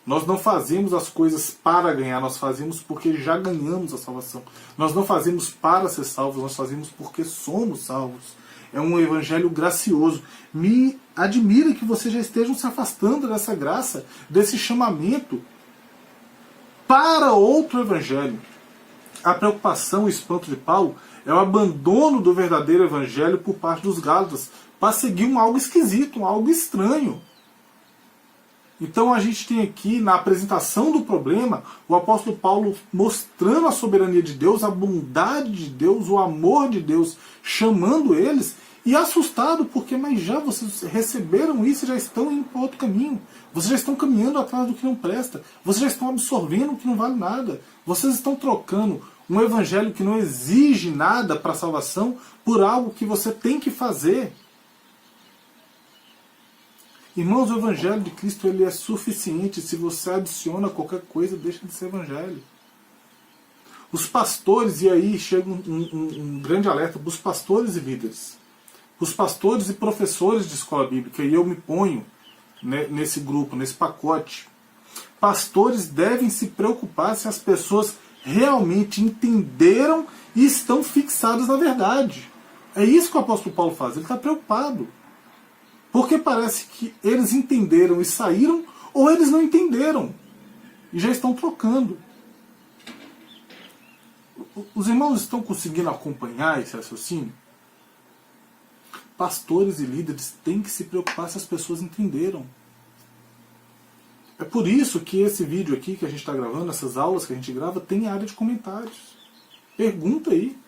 Nós não fazemos as coisas para ganhar, nós fazemos porque já ganhamos a salvação. Nós não fazemos para ser salvos, nós fazemos porque somos salvos. É um evangelho gracioso. Me admira que vocês já estejam se afastando dessa graça, desse chamamento para outro evangelho. A preocupação e o espanto de Paulo é o abandono do verdadeiro evangelho por parte dos Gálatas para seguir algo esquisito, algo estranho. Então a gente tem aqui, na apresentação do problema, o apóstolo Paulo mostrando a soberania de Deus, a bondade de Deus, o amor de Deus, chamando eles, e assustado porque, mas já vocês receberam isso e já estão indo para outro caminho. Vocês já estão caminhando atrás do que não presta. Vocês já estão absorvendo o que não vale nada. Vocês estão trocando um evangelho que não exige nada para a salvação por algo que você tem que fazer. Irmãos, o evangelho de Cristo ele é suficiente. Se você adiciona qualquer coisa, deixa de ser evangelho. Os pastores, e aí chega um grande alerta para os pastores e líderes. Os pastores e professores de escola bíblica, e eu me ponho nesse grupo, nesse pacote. Pastores devem se preocupar se as pessoas realmente entenderam e estão fixadas na verdade. É isso que o apóstolo Paulo faz, ele está preocupado. Porque parece que eles entenderam e saíram, ou eles não entenderam e já estão trocando. Os irmãos estão conseguindo acompanhar esse raciocínio? Pastores e líderes têm que se preocupar se as pessoas entenderam. É por isso que esse vídeo aqui que a gente está gravando, essas aulas que a gente grava, tem área de comentários. Pergunta aí.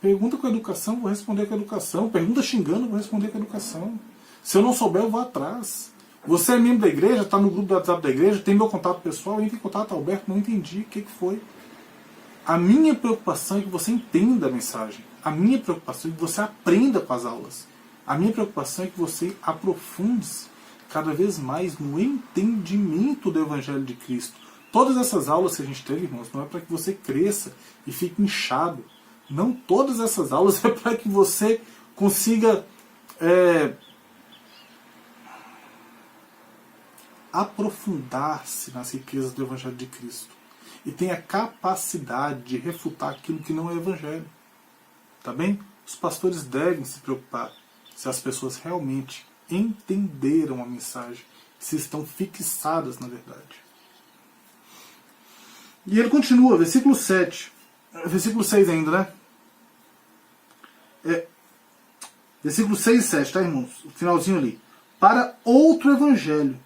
Pergunta com educação, vou responder com educação. Pergunta xingando, vou responder com educação. Se eu não souber, eu vou atrás. Você é membro da igreja, está no grupo do WhatsApp da igreja, tem meu contato pessoal, entra em contato, Alberto, não entendi, o que foi? A minha preocupação é que você entenda a mensagem. A minha preocupação é que você aprenda com as aulas. A minha preocupação é que você aprofunde-se cada vez mais no entendimento do Evangelho de Cristo. Todas essas aulas que a gente teve, irmãos, não é para que você cresça e fique inchado. Não, todas essas aulas é para que você consiga aprofundar-se nas riquezas do Evangelho de Cristo e tenha capacidade de refutar aquilo que não é Evangelho. Tá bem? Os pastores devem se preocupar se as pessoas realmente entenderam a mensagem, se estão fixadas na verdade. E ele continua, versículo 7. Versículo 6 ainda, né? Versículo 6 e 7, tá, irmãos? O finalzinho ali. Para outro evangelho,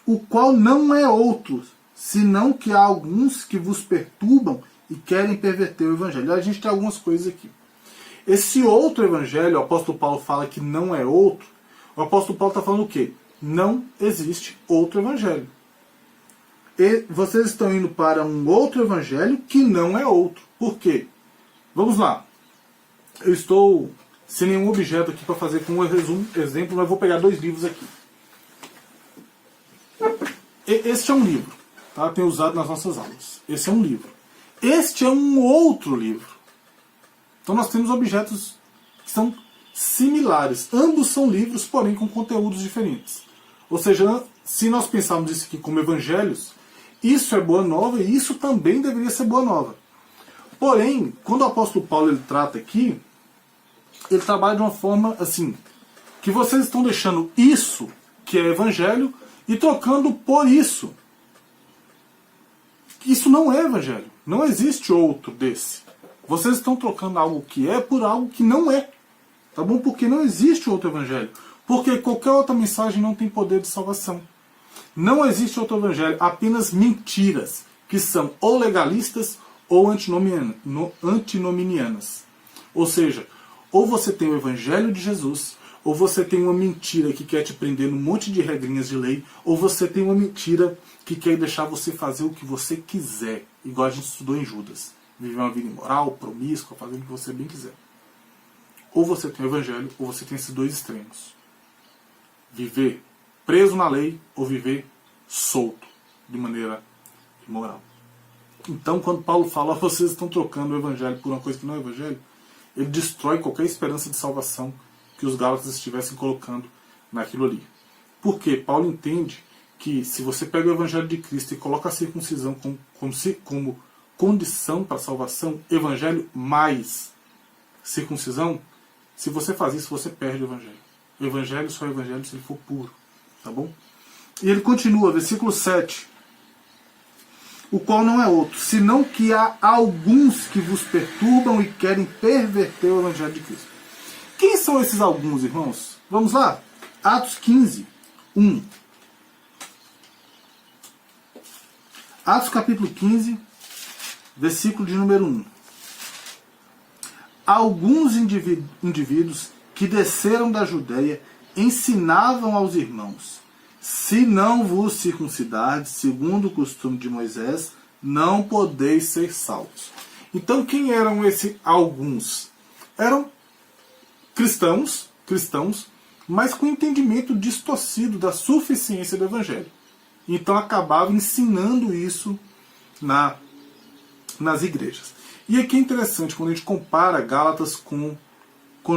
o qual não é outro, senão que há alguns que vos perturbam e querem perverter o evangelho. A gente tem algumas coisas aqui. Esse outro evangelho, o apóstolo Paulo fala que não é outro. O apóstolo Paulo está falando o quê? Não existe outro evangelho. E vocês estão indo para um outro evangelho que não é outro. Por quê? Vamos lá. Eu estou sem nenhum objeto aqui para fazer com um exemplo, mas vou pegar 2 livros aqui. Este é um livro, tá? Tenho usado nas nossas aulas. Esse é um livro. Este é um outro livro. Então nós temos objetos que são similares. Ambos são livros, porém com conteúdos diferentes. Ou seja, se nós pensarmos isso aqui como evangelhos, isso é boa nova e isso também deveria ser boa nova. Porém, quando o apóstolo Paulo ele trata aqui, ele trabalha de uma forma assim, que vocês estão deixando isso, que é evangelho, e trocando por isso. Isso não é evangelho. Não existe outro desse. Vocês estão trocando algo que é por algo que não é. Tá bom? Porque não existe outro evangelho. Porque qualquer outra mensagem não tem poder de salvação. Não existe outro evangelho, apenas mentiras, que são ou legalistas ou antinominianas. Ou seja, ou você tem o evangelho de Jesus, ou você tem uma mentira que quer te prender num monte de regrinhas de lei, ou você tem uma mentira que quer deixar você fazer o que você quiser, igual a gente estudou em Judas. Viver uma vida imoral, promíscua, fazer o que você bem quiser. Ou você tem o evangelho, ou você tem esses 2 extremos. Viver preso na lei, ou viver solto, de maneira imoral. Então, quando Paulo fala, vocês estão trocando o evangelho por uma coisa que não é evangelho, ele destrói qualquer esperança de salvação que os gálatas estivessem colocando naquilo ali. Por quê? Paulo entende que se você pega o evangelho de Cristo e coloca a circuncisão como condição para a salvação, evangelho mais circuncisão, se você faz isso, você perde o evangelho. O evangelho só é evangelho se ele for puro. Tá bom? E ele continua, versículo 7. O qual não é outro, senão que há alguns que vos perturbam e querem perverter o evangelho de Cristo. Quem são esses alguns, irmãos? Vamos lá? Atos 15, 1. Atos capítulo 15, versículo de número 1. Alguns indivíduos que desceram da Judéia ensinavam aos irmãos: se não vos circuncidardes, segundo o costume de Moisés, não podeis ser salvos. Então quem eram esses alguns? Eram cristãos, mas com entendimento distorcido da suficiência do Evangelho. Então acabavam ensinando isso nas igrejas. E aqui é interessante quando a gente compara Gálatas com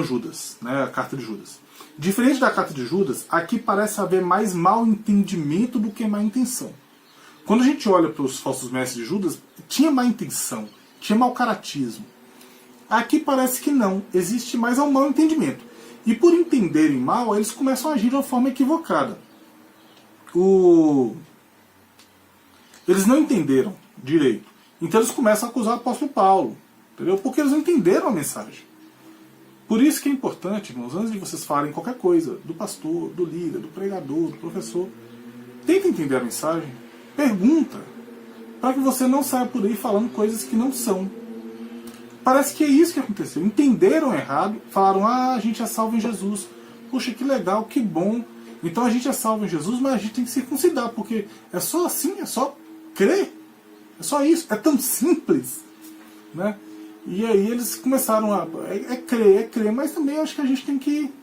Judas, né, a carta de Judas. Diferente da carta de Judas, aqui parece haver mais mal entendimento do que má intenção. Quando a gente olha para os falsos mestres de Judas, tinha má intenção, tinha mau caratismo. Aqui parece que não, existe mais um mau entendimento. E por entenderem mal, eles começam a agir de uma forma equivocada. Eles não entenderam direito. Então eles começam a acusar o apóstolo Paulo. Entendeu? Porque eles não entenderam a mensagem. Por isso que é importante, irmãos, antes de vocês falarem qualquer coisa, do pastor, do líder, do pregador, do professor, tenta entender a mensagem, pergunta, para que você não saia por aí falando coisas que não são. Parece que é isso que aconteceu. Entenderam errado, falaram, a gente é salvo em Jesus. Poxa, que legal, que bom. Então a gente é salvo em Jesus, mas a gente tem que circuncidar, porque é só assim, é só crer. É só isso, é tão simples. Né? E aí eles começaram a... É crer, mas também acho que a gente tem que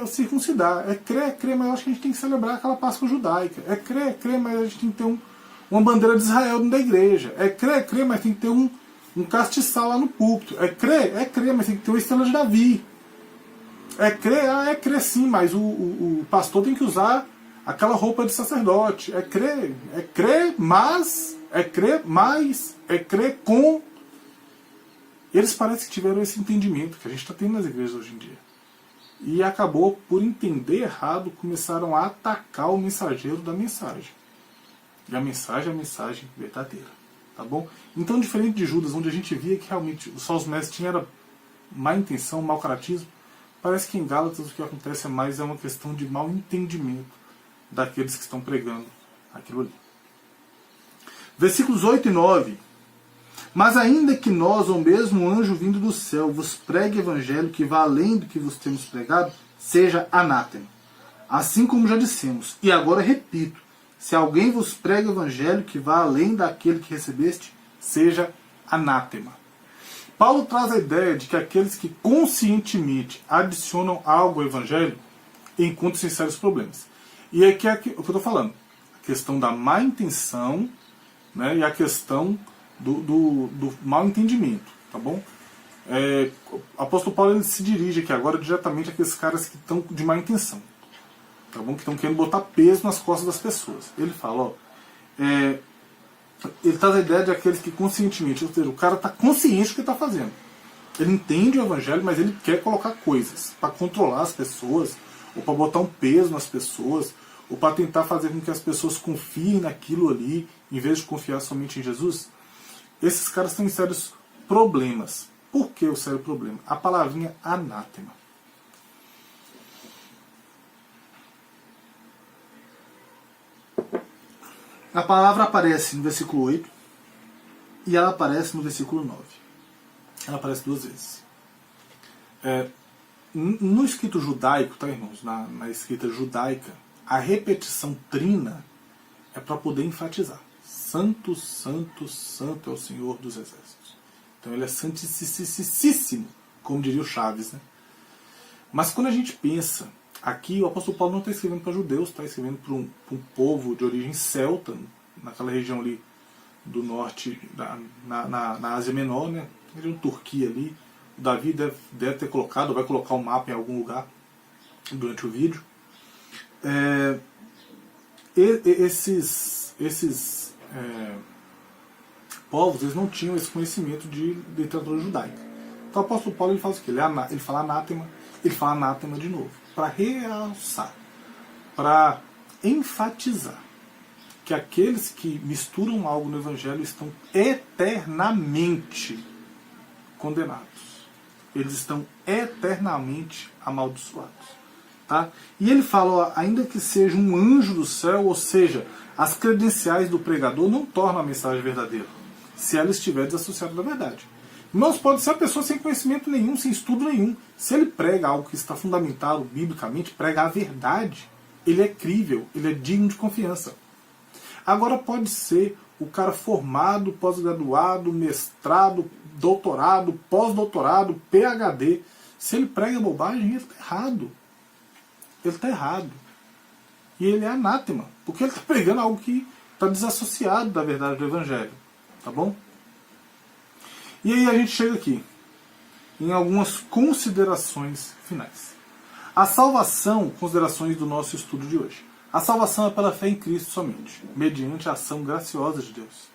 circuncidar. É crer, mas acho que a gente tem que celebrar aquela Páscoa judaica. É crer, mas a gente tem que ter uma bandeira de Israel dentro da igreja. É crer, mas tem que ter um castiçal lá no púlpito. É crer, mas tem que ter uma estrela de Davi. É crer sim, mas o pastor tem que usar aquela roupa de sacerdote. É crer, mas, é crer com. Eles parecem que tiveram esse entendimento que a gente está tendo nas igrejas hoje em dia. E acabou, por entender errado, começaram a atacar o mensageiro da mensagem. E a mensagem é a mensagem verdadeira. Tá bom? Então, diferente de Judas, onde a gente via que realmente os falsos mestres tinham má intenção, mau caratismo, parece que em Gálatas o que acontece é uma questão de mau entendimento daqueles que estão pregando aquilo ali. Versículos 8 e 9. Mas ainda que nós, ou mesmo um anjo vindo do céu, vos pregue evangelho que vá além do que vos temos pregado, seja anátema. Assim como já dissemos, e agora repito, se alguém vos prega evangelho que vá além daquele que recebeste, seja anátema. Paulo traz a ideia de que aqueles que conscientemente adicionam algo ao evangelho encontram-se em sérios problemas. E aqui é o que eu estou falando. A questão da má intenção, né, e a questão do mau entendimento. Tá bom? O apóstolo Paulo ele se dirige aqui agora diretamente àqueles caras que estão de má intenção. Tá bom? Que estão querendo botar peso nas costas das pessoas. Ele fala, ele traz a ideia de aqueles que conscientemente, ou seja, o cara está consciente do que está fazendo. Ele entende o evangelho, mas ele quer colocar coisas para controlar as pessoas, ou para botar um peso nas pessoas, ou para tentar fazer com que as pessoas confiem naquilo ali, em vez de confiar somente em Jesus. Esses caras estão em sérios problemas. Por que o sério problema? A palavrinha anátema. A palavra aparece no versículo 8 e ela aparece no versículo 9. Ela aparece duas vezes. No escrito judaico, tá, irmãos? Na escrita judaica, a repetição trina é para poder enfatizar. Santo, santo, santo é o Senhor dos Exércitos. Então ele é santíssimo, como diria o Chaves, né? Mas quando a gente pensa, aqui o apóstolo Paulo não está escrevendo para judeus, está escrevendo para um povo de origem celta, naquela região ali do norte, na Ásia Menor, né? Região Turquia ali. O Davi deve ter colocado, vai colocar o mapa em algum lugar durante o vídeo. Esses povos, eles não tinham esse conhecimento de literatura judaica. Então o apóstolo Paulo ele faz o quê? Ele fala anátema de novo, para realçar, para enfatizar que aqueles que misturam algo no evangelho estão eternamente condenados. Eles estão eternamente amaldiçoados. Tá? E ele fala, ainda que seja um anjo do céu, ou seja, as credenciais do pregador não tornam a mensagem verdadeira, se ela estiver desassociada da verdade. Irmãos, pode ser uma pessoa sem conhecimento nenhum, sem estudo nenhum. Se ele prega algo que está fundamentado biblicamente, prega a verdade, ele é crível, ele é digno de confiança. Agora pode ser o cara formado, pós-graduado, mestrado, doutorado, pós-doutorado, PhD. Se ele prega bobagem, ele está errado. Ele está errado. E ele é anátema, porque ele está pregando algo que está desassociado da verdade do Evangelho. Tá bom? E aí a gente chega aqui, em algumas considerações finais. A salvação, considerações do nosso estudo de hoje. A salvação é pela fé em Cristo somente, mediante a ação graciosa de Deus.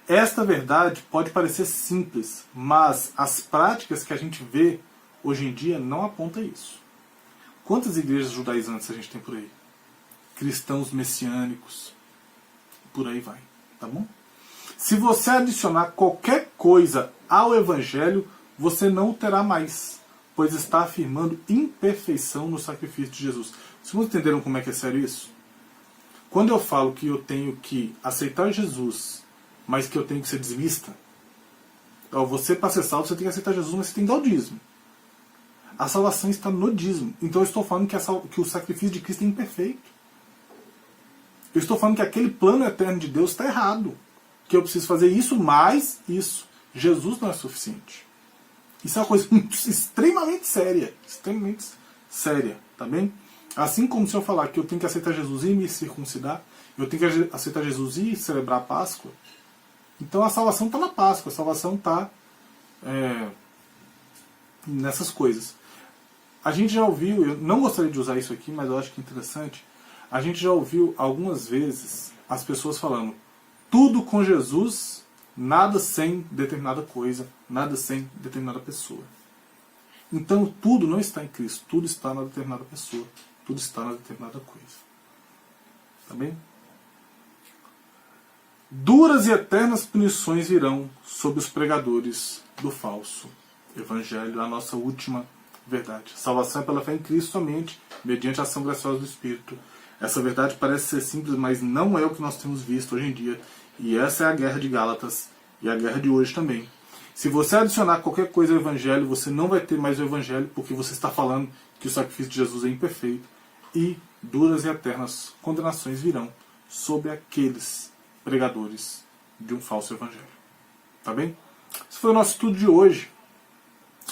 Esta verdade pode parecer simples, mas as práticas que a gente vê hoje em dia não apontam isso. Quantas igrejas judaizantes a gente tem por aí? Cristãos messiânicos, por aí vai, tá bom? Se você adicionar qualquer coisa ao Evangelho, você não o terá mais, pois está afirmando imperfeição no sacrifício de Jesus. Vocês entenderam como é que é sério isso? Quando eu falo que eu tenho que aceitar Jesus, mas que eu tenho que ser dizimista, então você, para ser salvo, você tem que aceitar Jesus, mas você tem que dar o dízimo. A salvação está no dízimo. Então eu estou falando que o sacrifício de Cristo é imperfeito. Eu estou falando que aquele plano eterno de Deus está errado. Que eu preciso fazer isso mais isso. Jesus não é suficiente. Isso é uma coisa extremamente séria. Extremamente séria. Tá bem? Assim como se eu falar que eu tenho que aceitar Jesus e me circuncidar, eu tenho que aceitar Jesus e celebrar a Páscoa, então a salvação está na Páscoa. A salvação está nessas coisas. A gente já ouviu, eu não gostaria de usar isso aqui, mas eu acho que é interessante. A gente já ouviu algumas vezes as pessoas falando: tudo com Jesus, nada sem determinada coisa, nada sem determinada pessoa. Então tudo não está em Cristo, tudo está na determinada pessoa, tudo está na determinada coisa. Tá bem? Duras e eternas punições virão sobre os pregadores do falso Evangelho, a nossa última verdade. Salvação é pela fé em Cristo somente, mediante a ação graciosa do Espírito. Essa verdade parece ser simples, mas não é o que nós temos visto hoje em dia. E essa é a guerra de Gálatas e a guerra de hoje também. Se você adicionar qualquer coisa ao Evangelho, você não vai ter mais o Evangelho, porque você está falando que o sacrifício de Jesus é imperfeito. E duras e eternas condenações virão sobre aqueles pregadores de um falso Evangelho. Tá bem? Esse foi o nosso estudo de hoje.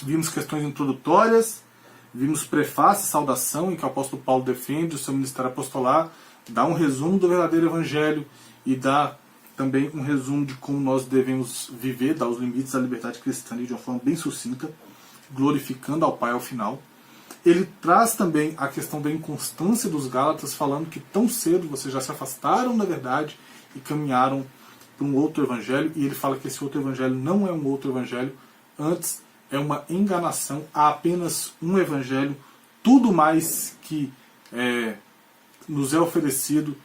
Vimos questões introdutórias, vimos prefácio, saudação, em que o apóstolo Paulo defende o seu ministério apostolar, dá um resumo do verdadeiro Evangelho e dá também um resumo de como nós devemos viver, dá os limites da liberdade cristã de uma forma bem sucinta, glorificando ao Pai ao final. Ele traz também a questão da inconstância dos Gálatas, falando que tão cedo vocês já se afastaram da verdade e caminharam para um outro Evangelho, e ele fala que esse outro Evangelho não é um outro Evangelho, antes é uma enganação, há apenas um Evangelho, tudo mais que nos é oferecido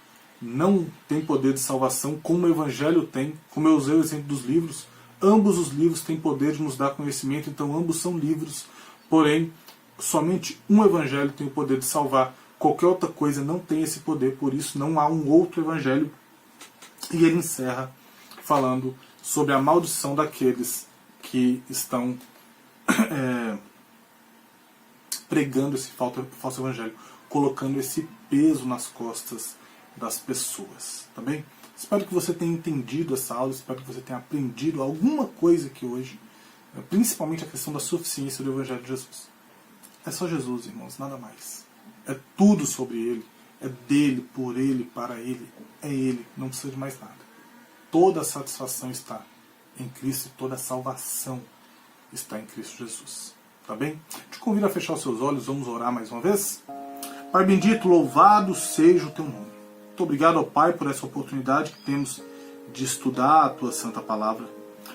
não tem poder de salvação, como o Evangelho tem, como eu usei o exemplo dos livros. Ambos os livros têm poder de nos dar conhecimento, então ambos são livros, porém, somente um Evangelho tem o poder de salvar, qualquer outra coisa não tem esse poder, por isso não há um outro Evangelho. E ele encerra falando sobre a maldição daqueles que estão pregando esse falso Evangelho, colocando esse peso nas costas das pessoas, tá bem? Espero que você tenha entendido essa aula, espero que você tenha aprendido alguma coisa aqui hoje, principalmente a questão da suficiência do Evangelho de Jesus. É só Jesus, irmãos, nada mais. É tudo sobre Ele, é dele, por Ele, para Ele, é Ele, não precisa de mais nada. Toda a satisfação está em Cristo, toda a salvação está em Cristo Jesus. Tá bem? Te convido a fechar os seus olhos, vamos orar mais uma vez? Pai bendito, louvado seja o Teu nome. Muito obrigado, ó Pai, por essa oportunidade que temos de estudar a Tua Santa Palavra.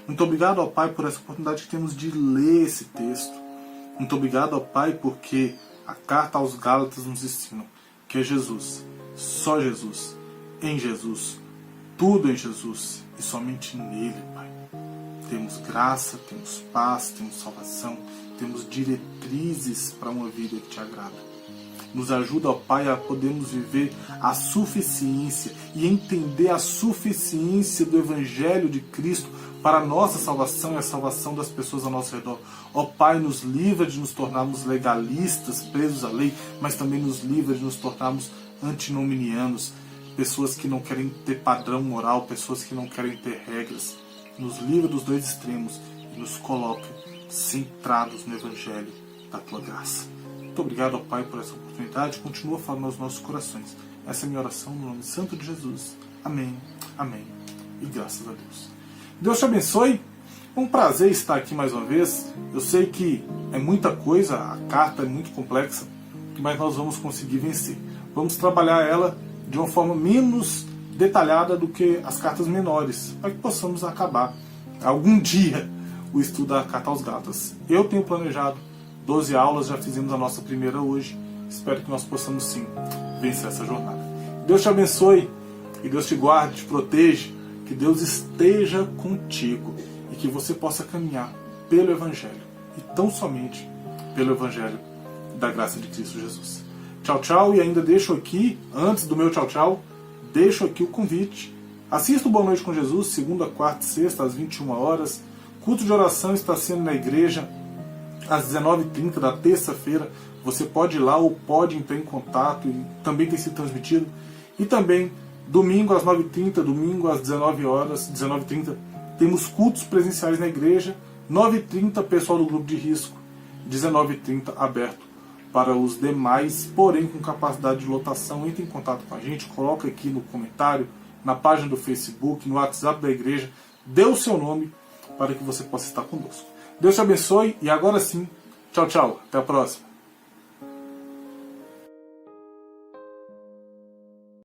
Muito obrigado, ó Pai, por essa oportunidade que temos de ler esse texto. Muito obrigado, ó Pai, porque a carta aos Gálatas nos ensina que é Jesus, só Jesus, em Jesus, tudo em Jesus e somente nele, Pai. Temos graça, temos paz, temos salvação, temos diretrizes para uma vida que Te agrada. Nos ajuda, ó Pai, a podermos viver a suficiência e entender a suficiência do Evangelho de Cristo para a nossa salvação e a salvação das pessoas ao nosso redor. Ó Pai, nos livra de nos tornarmos legalistas, presos à lei, mas também nos livra de nos tornarmos antinominianos, pessoas que não querem ter padrão moral, pessoas que não querem ter regras. Nos livra dos dois extremos e nos coloca centrados no Evangelho da Tua graça. Muito obrigado, ó Pai, por essa oportunidade. Continua falando aos nossos corações. Essa é a minha oração no nome santo de Jesus. Amém, amém e graças a Deus. Deus te abençoe. É um prazer estar aqui mais uma vez. Eu sei que é muita coisa, a carta é muito complexa, mas nós vamos conseguir vencer. Vamos trabalhar ela de uma forma menos detalhada do que as cartas menores, para que possamos acabar algum dia o estudo da carta aos Gálatas. Eu tenho planejado 12 aulas, já fizemos a nossa primeira hoje. Espero que nós possamos sim vencer essa jornada. Deus te abençoe e Deus te guarde, te proteja, que Deus esteja contigo e que você possa caminhar pelo Evangelho e tão somente pelo Evangelho da graça de Cristo Jesus. Tchau, tchau, e ainda deixo aqui, antes do meu tchau, tchau, deixo aqui o convite. Assista o Boa Noite com Jesus, segunda, quarta e sexta, às 21 horas. Culto de oração está sendo na igreja às 19h30 da terça-feira. Você pode ir lá ou pode entrar em contato, e também tem sido transmitido. E também, domingo às 9h30, domingo às 19h30, temos cultos presenciais na igreja. 9h30, pessoal do grupo de risco. 19h30, aberto para os demais, porém com capacidade de lotação. Entre em contato com a gente, coloca aqui no comentário, na página do Facebook, no WhatsApp da igreja, dê o seu nome para que você possa estar conosco. Deus te abençoe e agora sim, tchau, tchau, até a próxima.